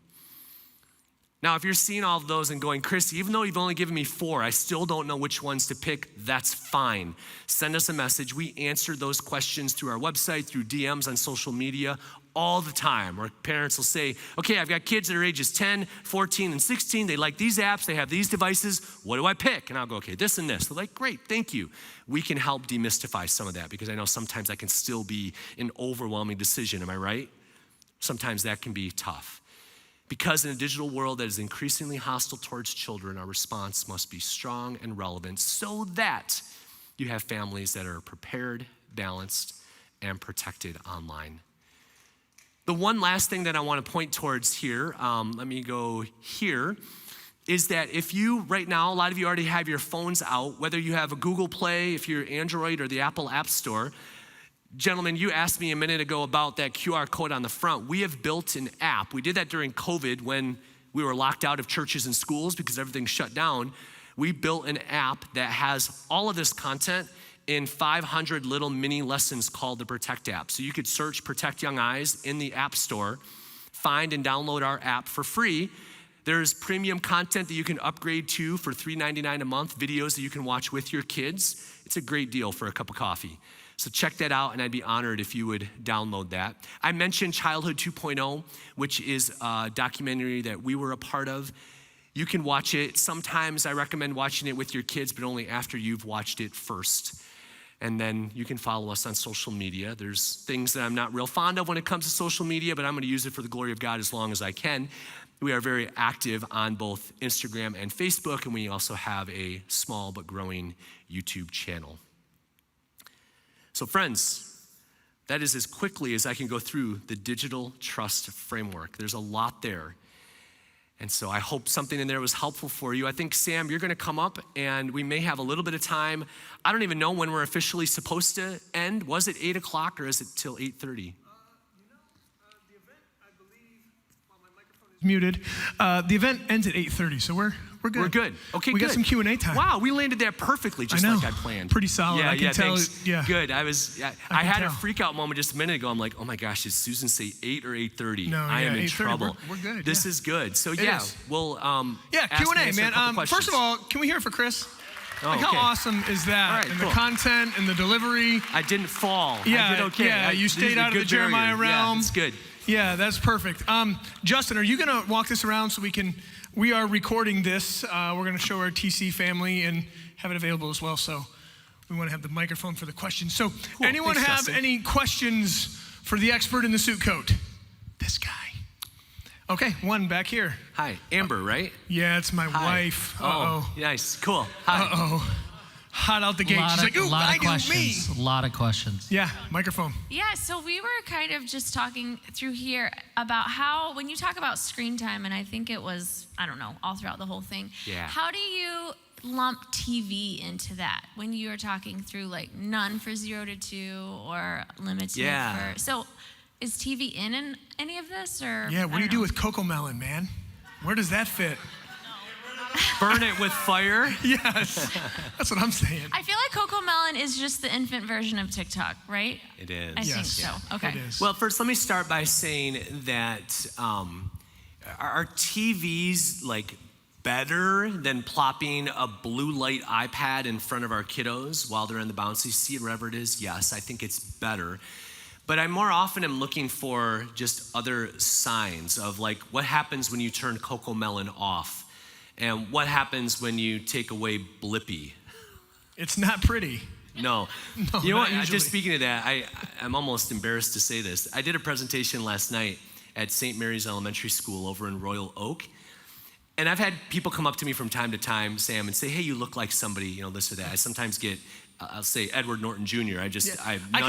Now, if you're seeing all of those and going, Chris, even though you've only given me 4, I still don't know which ones to pick, that's fine. Send us a message. We answer those questions through our website, through DMs on social media all the time. Where parents will say, okay, I've got kids that are ages 10, 14, and 16. They like these apps. They have these devices. What do I pick? And I'll go, okay, this and this. They're like, great, thank you. We can help demystify some of that because I know sometimes that can still be an overwhelming decision. Am I right? Sometimes that can be tough. Because in a digital world that is increasingly hostile towards children, our response must be strong and relevant so that you have families that are prepared, balanced, and protected online. The one last thing that I want to point towards here, let me go here, is that if you, right now, a lot of you already have your phones out, whether you have a Google Play, if you're Android, or the Apple App Store. Gentlemen, you asked me a minute ago about that QR code on the front. We have built an app. We did that during COVID when we were locked out of churches and schools because everything shut down. We built an app that has all of this content in 500 little mini lessons called the Protect app. So you could search Protect Young Eyes in the App Store, find and download our app for free. There's premium content that you can upgrade to for $3.99 a month, videos that you can watch with your kids. It's a great deal for a cup of coffee. So check that out, and I'd be honored if you would download that. I mentioned Childhood 2.0, which is a documentary that we were a part of. You can watch it. Sometimes I recommend watching it with your kids, but only after you've watched it first. And then you can follow us on social media. There's things that I'm not real fond of when it comes to social media, but I'm gonna use it for the glory of God as long as I can. We are very active on both Instagram and Facebook, and we also have a small but growing YouTube channel. So friends, that is as quickly as I can go through the digital trust framework. There's a lot there. And so I hope something in there was helpful for you. I think, Sam, you're gonna come up and we may have a little bit of time. I don't even know when we're officially supposed to end. Was it 8 o'clock or is it till 8:30? The event, I believe, while my microphone is muted, the event ends at 8:30, so we're We're good. We're good. Okay, we good. got some Q&A time. Wow, we landed that perfectly, just like I planned. Pretty solid. Yeah, I can tell. thanks. Yeah. Good. I had a freak out moment just a minute ago. I'm like, oh my gosh, did Susan say 8 or 8:30? No, I am in trouble. We're good. This is good. So yeah, we'll Q&A, man. First of all, can we hear it for Chris? Like, how awesome is that? All right, and cool. the content and the delivery. I didn't fall. Yeah, I did okay. Yeah, you stayed out of the Jeremiah realm. Yeah, it's good. Yeah, that's perfect. Justin, are you going to walk this around so we are recording this. We're going to show our TC family and have it available as well. So we want to have the microphone for the questions. So cool. Anyone Thanks, have Justin. any questions for the expert in the suit coat? This guy. Okay, one back here. Hi, Amber, right? Yeah, it's my wife. Uh-oh. Nice, cool. Hi. Uh-oh. Hot out the gate. She's like, ooh, I do me. A lot of questions. Yeah, microphone. Yeah, so we were kind of just talking through here about how, when you talk about screen time, and I think it was, I don't know, all throughout the whole thing, how do you lump TV into that when you are talking through like none for 0 to 2 or limited for, so is TV in any of this or? Yeah, what do you do with Coco Melon, man? Where does that fit? Burn it with fire? Yes, that's what I'm saying. I feel like Coco Melon is just the infant version of TikTok, right? It is. I think so. Okay. It is. Well, first, let me start by saying that are TVs like better than plopping a blue light iPad in front of our kiddos while they're in the bouncy seat, wherever it is? Yes, I think it's better. But I more often am looking for just other signs of like what happens when you turn Coco Melon off. And what happens when you take away Blippi? It's not pretty. No. No, you know what? usually. Just speaking of that, I'm almost embarrassed to say this. I did a presentation last night at St. Mary's Elementary School over in Royal Oak. And I've had people come up to me from time to time, Sam, and say, hey, you look like somebody, you know, this or that. I sometimes get, I'll say Edward Norton Jr. I can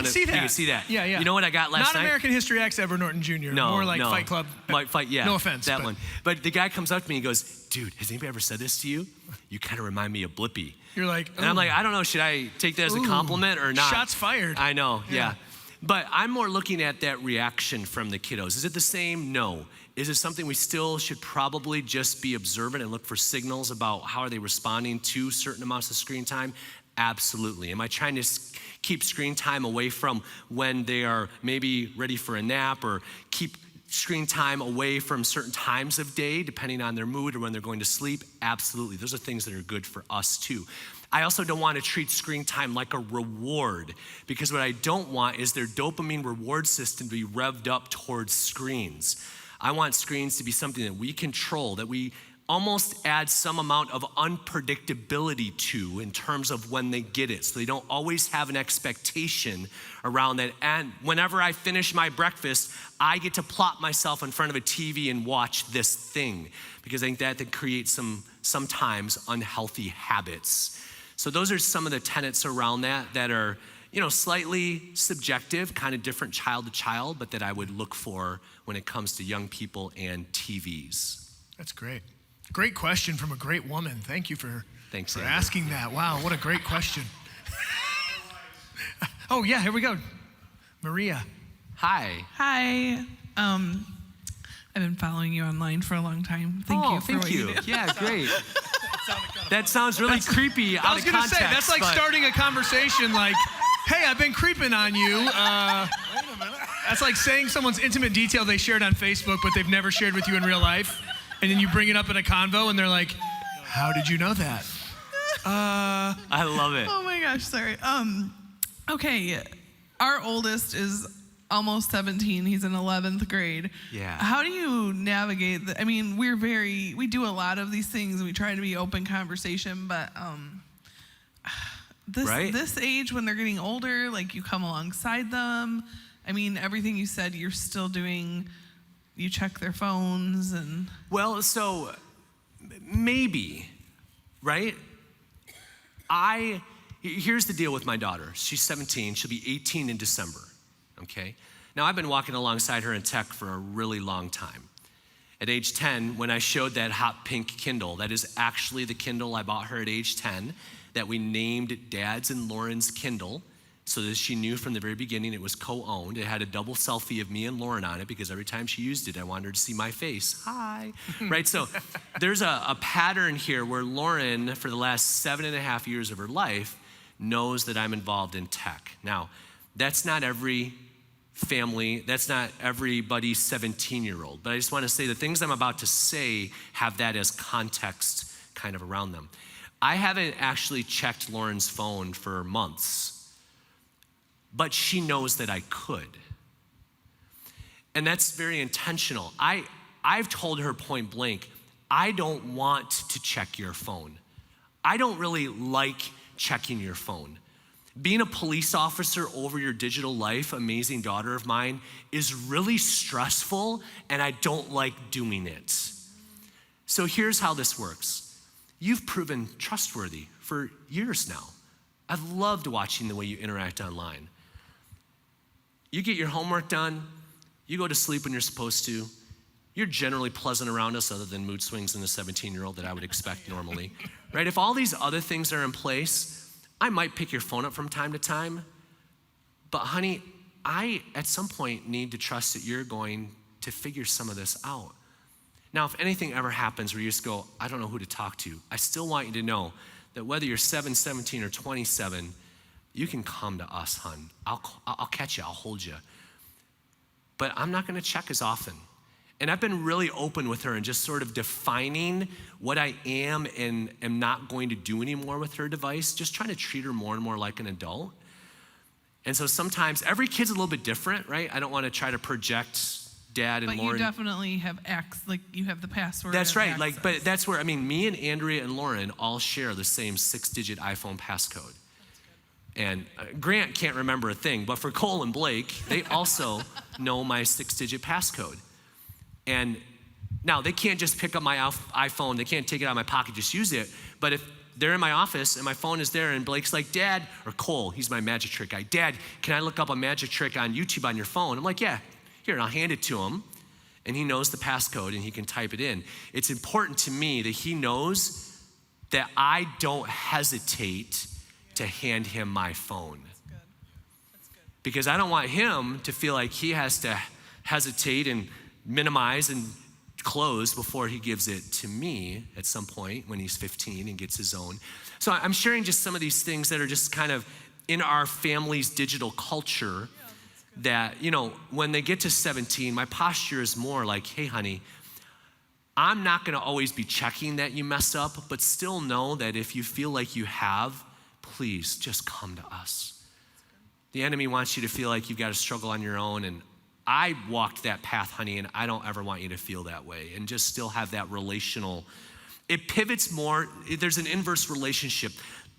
see that. You can see that. Yeah. You know what I got last night? Not American History X, Edward Norton Jr. No, More like no. Fight Club. Yeah. No offense. That one. But the guy comes up to me and goes, dude, has anybody ever said this to you? You kind of remind me of Blippi. You're like, and I'm like, I don't know, should I take that as a compliment or not? Shots fired. I know, yeah. But I'm more looking at that reaction from the kiddos. Is it the same? No. Is it something we still should probably just be observant and look for signals about how are they responding to certain amounts of screen time? Absolutely. Am I trying to keep screen time away from when they are maybe ready for a nap, or keep screen time away from certain times of day, depending on their mood or when they're going to sleep? Absolutely. Those are things that are good for us too. I also don't want to treat screen time like a reward, because what I don't want is their dopamine reward system to be revved up towards screens. I want screens to be something that we control, that we almost add some amount of unpredictability to in terms of when they get it, so they don't always have an expectation around that. And whenever I finish my breakfast, I get to plop myself in front of a TV and watch this thing, because I think that creates sometimes unhealthy habits. So those are some of the tenets around that are, you know, slightly subjective, kind of different child to child, but that I would look for when it comes to young people and TVs. That's great. Great question from a great woman. Thank you for Amber. asking that. Wow, what a great question. Oh yeah, here we go. Maria. Hi. Hi. I've been following you online for a long time. Thank you for what you do. Yeah, great. That sounds really creepy I was out of gonna context. say, that's like starting a conversation like, hey, I've been creeping on you. Wait a minute. That's like saying someone's intimate detail they shared on Facebook, but they've never shared with you in real life. And then you bring it up in a convo and they're like, how did you know that? I love it. Oh my gosh, sorry. Okay, our oldest is almost 17. He's in 11th grade. Yeah. How do you navigate I mean, we do a lot of these things. We try to be open conversation, but this age when they're getting older, like you come alongside them. I mean, everything you said, you're still doing. You check their phones and. Well, so maybe, right? Here's the deal with my daughter. She's 17. She'll be 18 in December. Okay. Now, I've been walking alongside her in tech for a really long time. At age 10, when I showed that hot pink Kindle, that is actually the Kindle I bought her at age 10, that we named Dad's and Lauren's Kindle, so that she knew from the very beginning it was co-owned. It had a double selfie of me and Lauren on it because every time she used it, I wanted her to see my face. Hi, right? So there's a pattern here where Lauren, for the last 7.5 years of her life, knows that I'm involved in tech. Now, that's not every family, that's not everybody's 17-year-old, but I just want to say the things I'm about to say have that as context kind of around them. I haven't actually checked Lauren's phone for months, but she knows that I could. And that's very intentional. I've told her point blank, I don't want to check your phone. I don't really like checking your phone. Being a police officer over your digital life, amazing daughter of mine, is really stressful, and I don't like doing it. So here's how this works. You've proven trustworthy for years now. I've loved watching the way you interact online. You get your homework done, you go to sleep when you're supposed to, you're generally pleasant around us other than mood swings in a 17-year-old that I would expect normally, right? If all these other things are in place, I might pick your phone up from time to time, but honey, I at some point need to trust that you're going to figure some of this out. Now, if anything ever happens where you just go, I don't know who to talk to, I still want you to know that whether you're 7, 17, or 27, you can come to us, hon. I'll catch you, I'll hold you. But I'm not gonna check as often. And I've been really open with her and just sort of defining what I am and am not going to do anymore with her device, just trying to treat her more and more like an adult. And so sometimes, every kid's a little bit different, right? I don't wanna try to project Dad and Lauren. But you definitely have you have the password. That's right, but that's where, me and Andrea and Lauren all share the same 6-digit iPhone passcode. And Grant can't remember a thing, but for Cole and Blake, they also know my 6-digit passcode. And now they can't just pick up my iPhone, they can't take it out of my pocket, just use it. But if they're in my office and my phone is there and Blake's like, Dad, or Cole, he's my magic trick guy, Dad, can I look up a magic trick on YouTube on your phone? I'm like, yeah, here, and I'll hand it to him. And he knows the passcode and he can type it in. It's important to me that he knows that I don't hesitate to hand him my phone. That's good. Because I don't want him to feel like he has to hesitate and minimize and close before he gives it to me at some point when he's 15 and gets his own. So I'm sharing just some of these things that are just kind of in our family's digital culture that, when they get to 17, my posture is more like, hey, honey, I'm not gonna always be checking that you mess up, but still know that if you feel like you have, please just come to us. The enemy wants you to feel like you've got to struggle on your own, and I walked that path, honey, and I don't ever want you to feel that way, and just still have that relational. It pivots more, there's an inverse relationship.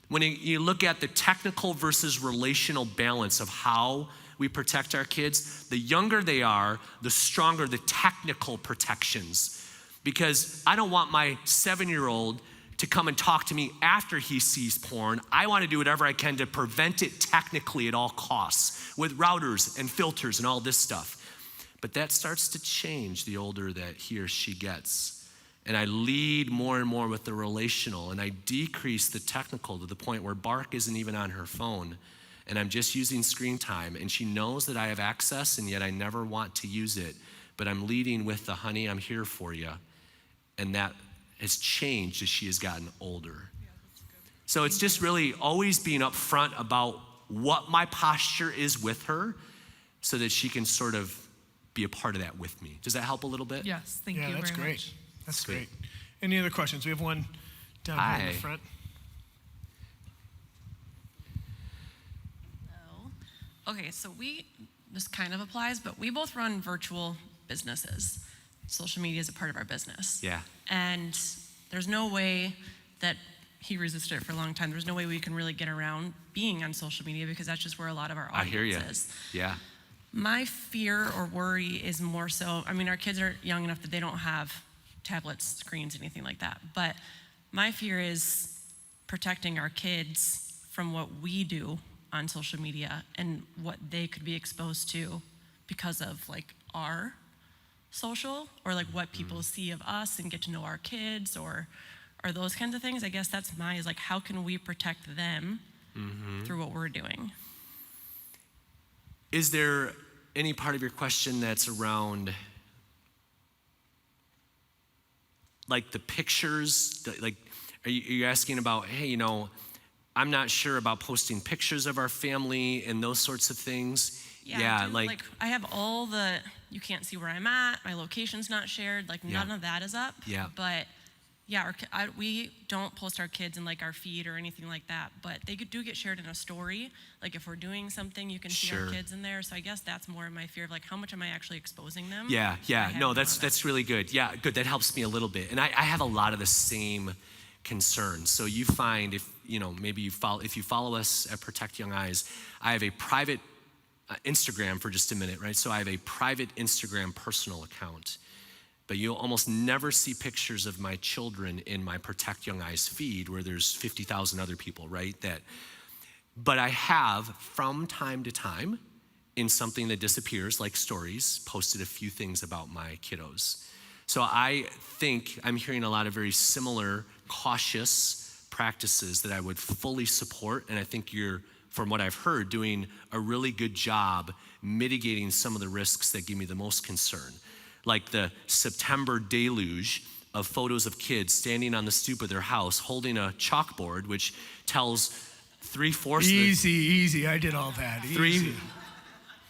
When you look at the technical versus relational balance of how we protect our kids, the younger they are, the stronger the technical protections. Because I don't want my 7-year-old to come and talk to me after he sees porn. I want to do whatever I can to prevent it technically at all costs with routers and filters and all this stuff. But that starts to change the older that he or she gets. And I lead more and more with the relational, and I decrease the technical to the point where Bark isn't even on her phone, and I'm just using screen time, and she knows that I have access, and yet I never want to use it. But I'm leading with the, honey, I'm here for you. And that has changed as she has gotten older. Yeah, that's good. So it's just really always being upfront about what my posture is with her so that she can sort of be a part of that with me. Does that help a little bit? Yes, thank you very much. Yeah, that's great. That's Sweet. great. Any other questions? We have one down here in the front. Okay, so this kind of applies, but we both run virtual businesses. Social media is a part of our business. Yeah. And there's no way that he resisted it for a long time. There's no way we can really get around being on social media because that's just where a lot of our audience I hear you. is. Yeah. My fear or worry is more so, our kids are young enough that they don't have tablets, screens, anything like that. But my fear is protecting our kids from what we do on social media and what they could be exposed to because of our social or what people see of us and get to know our kids or those kinds of things. I guess that's how can we protect them through what we're doing? is there any part of your question that's around like the pictures? Like, are you asking about, hey, I'm not sure about posting pictures of our family and those sorts of things? Yeah, like I have all the, you can't see where I'm at, my location's not shared, like none of that is up. Yeah. But yeah, we don't post our kids in like our feed or anything like that, but they do get shared in a story. Like if we're doing something, you can see our kids in there. So I guess that's more my fear of like, how much am I actually exposing them? Yeah. No, that's really good. Yeah, good. That helps me a little bit. And I have a lot of the same concerns. So you find if you follow us at Protect Young Eyes, I have a private Instagram for just a minute, right? So I have a private Instagram personal account, but you'll almost never see pictures of my children in my Protect Young Eyes feed where there's 50,000 other people, right? But I have, from time to time, in something that disappears, like stories, posted a few things about my kiddos. So I think I'm hearing a lot of very similar, cautious practices that I would fully support, and I think you're, from what I've heard, doing a really good job mitigating some of the risks that give me the most concern. Like the September deluge of photos of kids standing on the stoop of their house holding a chalkboard, which tells 3/4 Easy, I did all that, easy.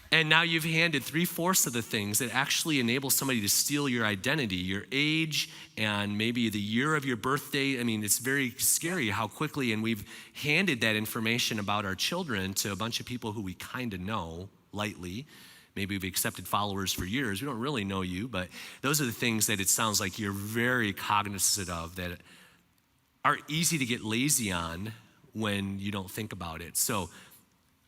And now you've handed 3/4 of the things that actually enable somebody to steal your identity, your age, and maybe the year of your birthday. I mean, it's very scary how quickly, and we've handed that information about our children to a bunch of people who we kind of know lightly. Maybe we've accepted followers for years. We don't really know you, but those are the things that it sounds like you're very cognizant of that are easy to get lazy on when you don't think about it. So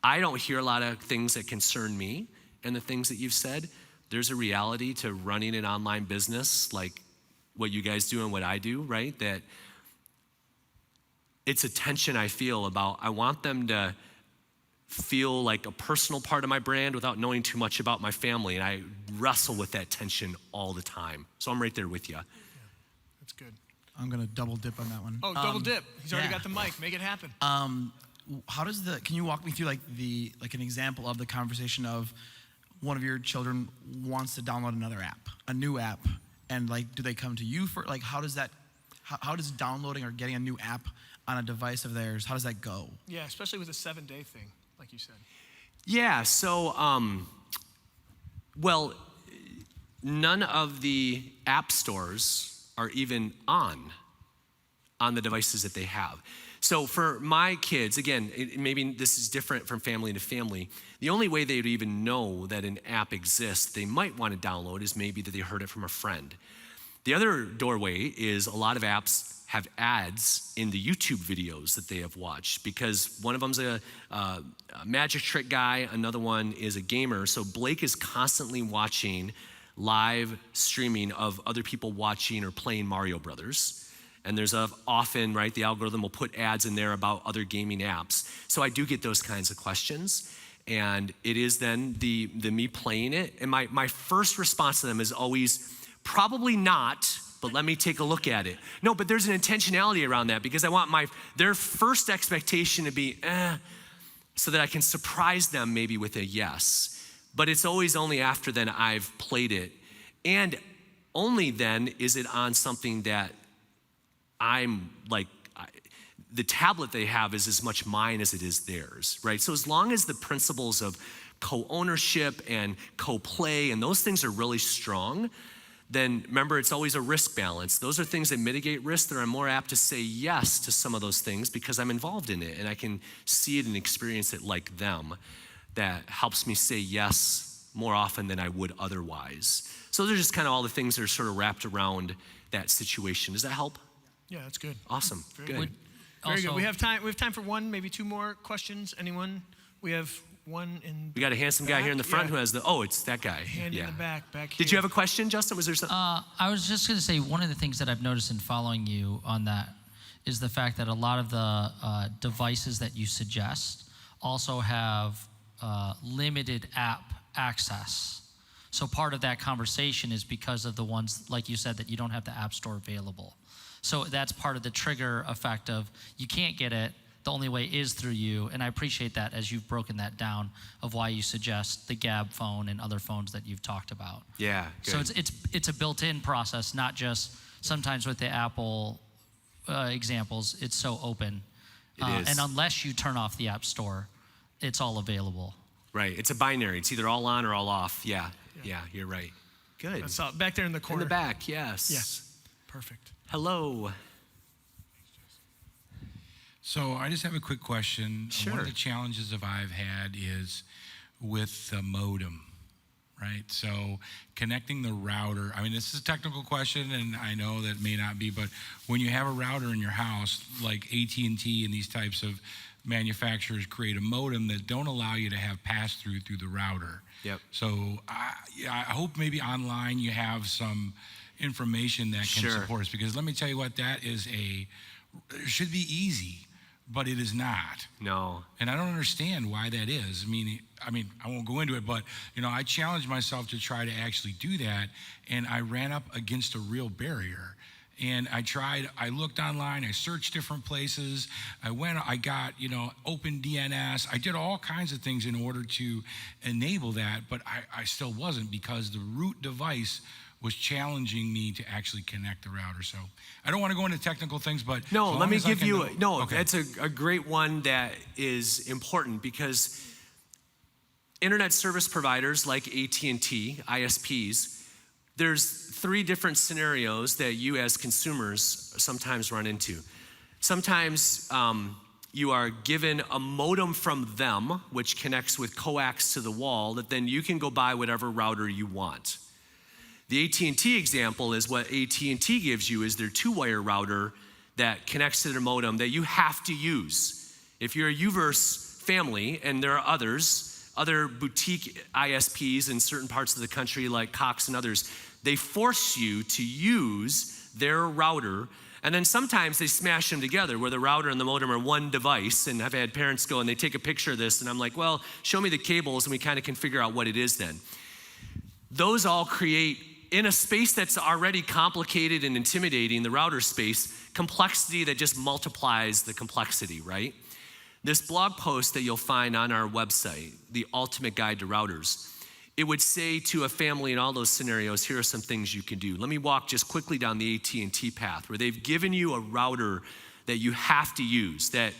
I don't hear a lot of things that concern me and the things that you've said. There's a reality to running an online business like what you guys do and what I do, right? That it's a tension I feel about, I want them to feel like a personal part of my brand without knowing too much about my family, and I wrestle with that tension all the time. So I'm right there with you. Yeah, that's good. I'm gonna double dip on that one. Oh, double dip. He's already got the mic. Make it happen. Can you walk me through like an example of the conversation of one of your children wants to download another app, a new app, and like, do they come to you for, like, how does downloading or getting a new app on a device of theirs, how does that go? Yeah, especially with a 7-day thing, like you said. Yeah, so, well, none of the app stores are even on the devices that they have. So for my kids, again, maybe this is different from family to family. The only way they would even know that an app exists they might want to download is maybe that they heard it from a friend. The other doorway is a lot of apps have ads in the YouTube videos that they have watched, because one of them's a magic trick guy, another one is a gamer. So Blake is constantly watching live streaming of other people watching or playing Mario Brothers. And there's often, right, the algorithm will put ads in there about other gaming apps. So I do get those kinds of questions. And it is then the me playing it. And my first response to them is always, probably not, but let me take a look at it. No, but there's an intentionality around that, because I want their first expectation to be, so that I can surprise them maybe with a yes. But it's always only after then I've played it. And only then is it on something that I'm like, the tablet they have is as much mine as it is theirs, right? So as long as the principles of co-ownership and co-play and those things are really strong, then remember, it's always a risk balance. Those are things that mitigate risk that I'm more apt to say yes to some of those things because I'm involved in it and I can see it and experience it like them. That helps me say yes more often than I would otherwise. So those are just kind of all the things that are sort of wrapped around that situation. Does that help? Yeah, that's good. Awesome. Very Good. good. Very good. We have time for one, maybe two more questions. Anyone? We have one in. We got a handsome guy here in the front who has it's that guy. Hand in the back here. Did you have a question, Justin? Was there something? I was just going to say, one of the things that I've noticed in following you on that is the fact that a lot of the devices that you suggest also have limited app access. So part of that conversation is because of the ones, like you said, that you don't have the app store available. So that's part of the trigger effect of you can't get it, the only way is through you. And I appreciate that as you've broken that down of why you suggest the Gab phone and other phones that you've talked about. Yeah, good. So it's a built-in process, not just sometimes with the Apple examples, it's so open. It is. And unless you turn off the App Store, it's all available. Right, it's a binary. It's either all on or all off. Yeah, you're right. Good. That's all, back there in the corner. In the back, yes. Yes, perfect. Hello. So I just have a quick question. Sure. One of the challenges that I've had is with the modem, right? So connecting the router, I mean, this is a technical question, and I know that may not be, but when you have a router in your house, like AT&T and these types of manufacturers create a modem that don't allow you to have pass-through through the router. Yep. So I hope maybe online you have some information that can support us, because let me tell you what, that is it should be easy, but it is not. No. And I don't understand why that is. I mean, I won't go into it, but I challenged myself to try to actually do that, and I ran up against a real barrier. And I looked online, I searched different places, I got, open DNS, I did all kinds of things in order to enable that, but I still wasn't, because the root device was challenging me to actually connect the router. So I don't want to go into technical things, but no, let me give you okay. That's a great one that is important, because internet service providers like AT&T, ISPs, there's 3 different scenarios that you as consumers sometimes run into. Sometimes you are given a modem from them, which connects with coax to the wall, that then you can go buy whatever router you want. The AT&T example is what AT&T gives you is their 2-wire router that connects to their modem that you have to use. If you're a Uverse family, and there are other boutique ISPs in certain parts of the country like Cox and others, they force you to use their router, and then sometimes they smash them together where the router and the modem are one device. And I've had parents go and they take a picture of this, and I'm like, well, show me the cables and we kind of can figure out what it is then. Those all create, in a space that's already complicated and intimidating, the router space, complexity that just multiplies the complexity, right? This blog post that you'll find on our website, The Ultimate Guide to Routers, it would say to a family in all those scenarios, here are some things you can do. Let me walk just quickly down the AT&T path, where they've given you a router that you have to use that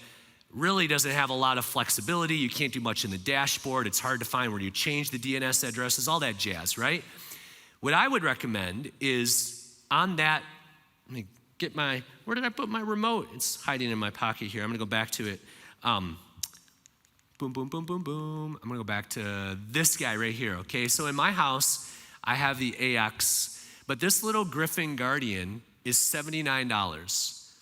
really doesn't have a lot of flexibility. You can't do much in the dashboard. It's hard to find where you change the DNS addresses, all that jazz, right? What I would recommend is on that, let me get where did I put my remote? It's hiding in my pocket here. I'm gonna go back to it. Boom, boom, boom, boom, boom. I'm gonna go back to this guy right here, okay? So in my house, I have the AX, but this little Griffin Guardian is $79.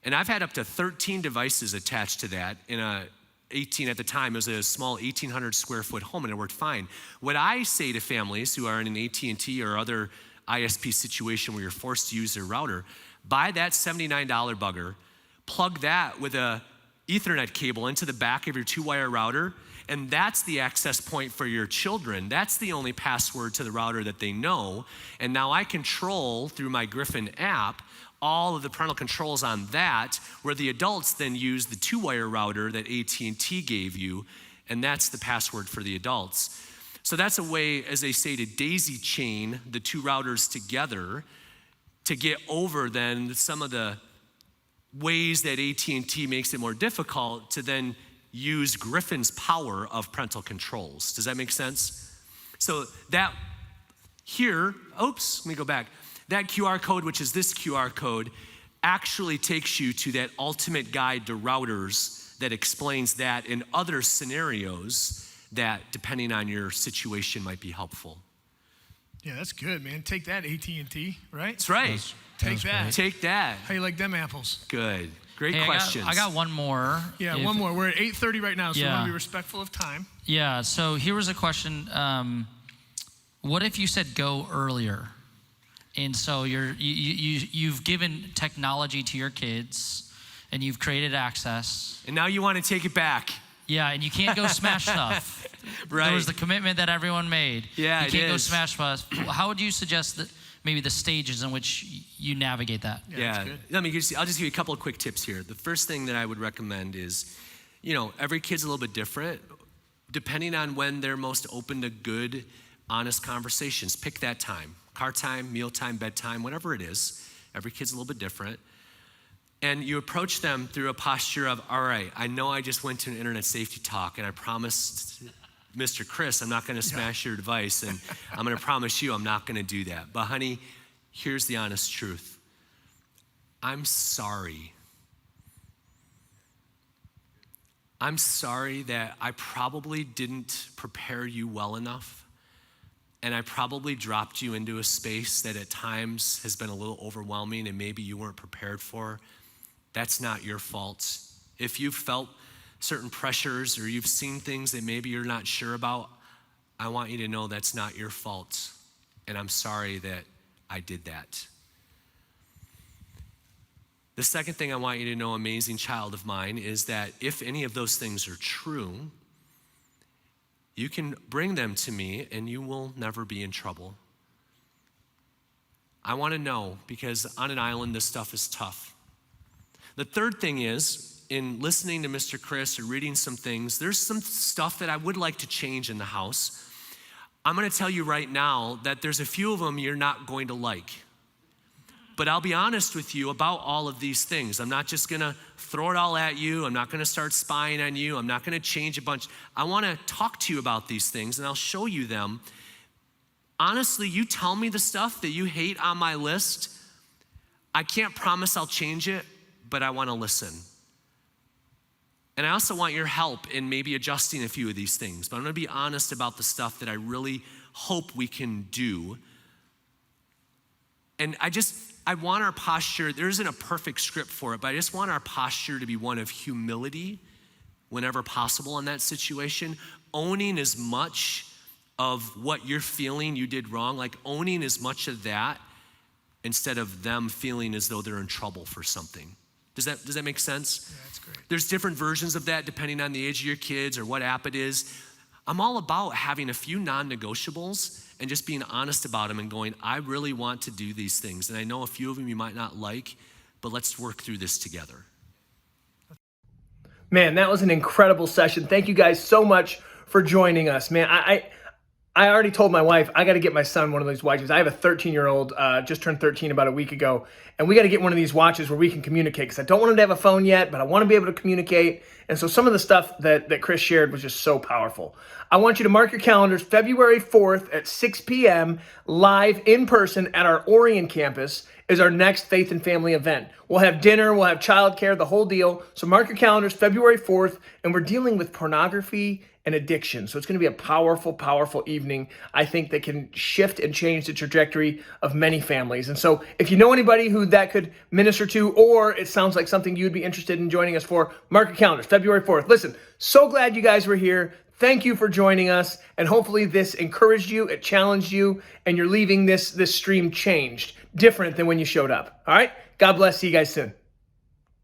And I've had up to 13 devices attached to that in a 18 at the time. It was a small 1,800 square foot home, and it worked fine. What I say to families who are in an AT&T or other ISP situation where you're forced to use their router, buy that $79 bugger, plug that with a Ethernet cable into the back of your 2-wire router, and that's the access point for your children. That's the only password to the router that they know. And now I control, through my Griffin app, all of the parental controls on that, where the adults then use the 2-wire router that AT&T gave you, and that's the password for the adults. So that's a way, as they say, to daisy chain the 2 routers together to get over then some of the ways that AT&T makes it more difficult to then use Griffin's power of parental controls. Does that make sense? So that here, let me go back. That QR code, which is this QR code, actually takes you to that ultimate guide to routers that explains that in other scenarios that, depending on your situation, might be helpful. Yeah, that's good, man. Take that, AT&T, right? That's right. Take that. Take that. How you like them apples? Good. Great Hey, questions. I got one more. Yeah, one more. We're at 8:30 right now, so we Yeah. want to be respectful of time. Yeah, so here was a question. What if you said go earlier? And so you've given technology to your kids, and you've created access. And now you want to take it back. Yeah, and you can't go smash stuff. Right. There was the commitment that everyone made. Yeah, you can't go is. smash stuff. How would you suggest that maybe the stages in which you navigate that. Yeah. I'll just give you a couple of quick tips here. The first thing that I would recommend is, every kid's a little bit different. Depending on when they're most open to good, honest conversations, pick that time. Car time, meal time, bedtime, whatever it is. Every kid's a little bit different. And you approach them through a posture of, all right, I know I just went to an internet safety talk and I promised Mr. Chris I'm not going to smash your device, and I'm going to promise you I'm not going to do that. But honey, here's the honest truth. I'm sorry. I'm sorry that I probably didn't prepare you well enough, and I probably dropped you into a space that at times has been a little overwhelming and maybe you weren't prepared for. That's not your fault. If you've felt certain pressures or you've seen things that maybe you're not sure about, I want you to know that's not your fault. And I'm sorry that I did that. The second thing I want you to know, amazing child of mine, is that if any of those things are true, you can bring them to me and you will never be in trouble. I want to know, because on an island, this stuff is tough. The third thing is, in listening to Mr. Chris or reading some things, there's some stuff that I would like to change in the house. I'm going to tell you right now that there's a few of them you're not going to like. But I'll be honest with you about all of these things. I'm not just going to throw it all at you. I'm not going to start spying on you. I'm not going to change a bunch. I want to talk to you about these things, and I'll show you them. Honestly, you tell me the stuff that you hate on my list. I can't promise I'll change it, but I want to listen. And I also want your help in maybe adjusting a few of these things. But I'm going to be honest about the stuff that I really hope we can do. And I want our posture, there isn't a perfect script for it, but I just want our posture to be one of humility whenever possible in that situation. Owning as much of what you're feeling you did wrong, like owning as much of that instead of them feeling as though they're in trouble for something. Does that make sense? Yeah, that's great. There's different versions of that depending on the age of your kids or what app it is. I'm all about having a few non-negotiables and just being honest about them and going, I really want to do these things. And I know a few of them you might not like, but let's work through this together. Man, that was an incredible session. Thank you guys so much for joining us. Man, I already told my wife I got to get my son one of these watches. I have a 13-year-old, just turned 13 about a week ago, and we got to get one of these watches where we can communicate, because I don't want him to have a phone yet, but I want to be able to communicate. And so some of the stuff that Chris shared was just so powerful. I want you to mark your calendars, February 4th at 6 p.m. live in person at our Orion campus is our next Faith and Family event. We'll have dinner, we'll have childcare, the whole deal. So mark your calendars, February 4th, and we're dealing with pornography and addiction. So it's going to be a powerful, powerful evening, I think, that can shift and change the trajectory of many families. And so if you know anybody who that could minister to, or it sounds like something you'd be interested in joining us for, mark your calendars, February 4th. Listen, so glad you guys were here. Thank you for joining us. And hopefully this encouraged you, it challenged you, and you're leaving this stream changed, different than when you showed up. All right? God bless. See you guys soon.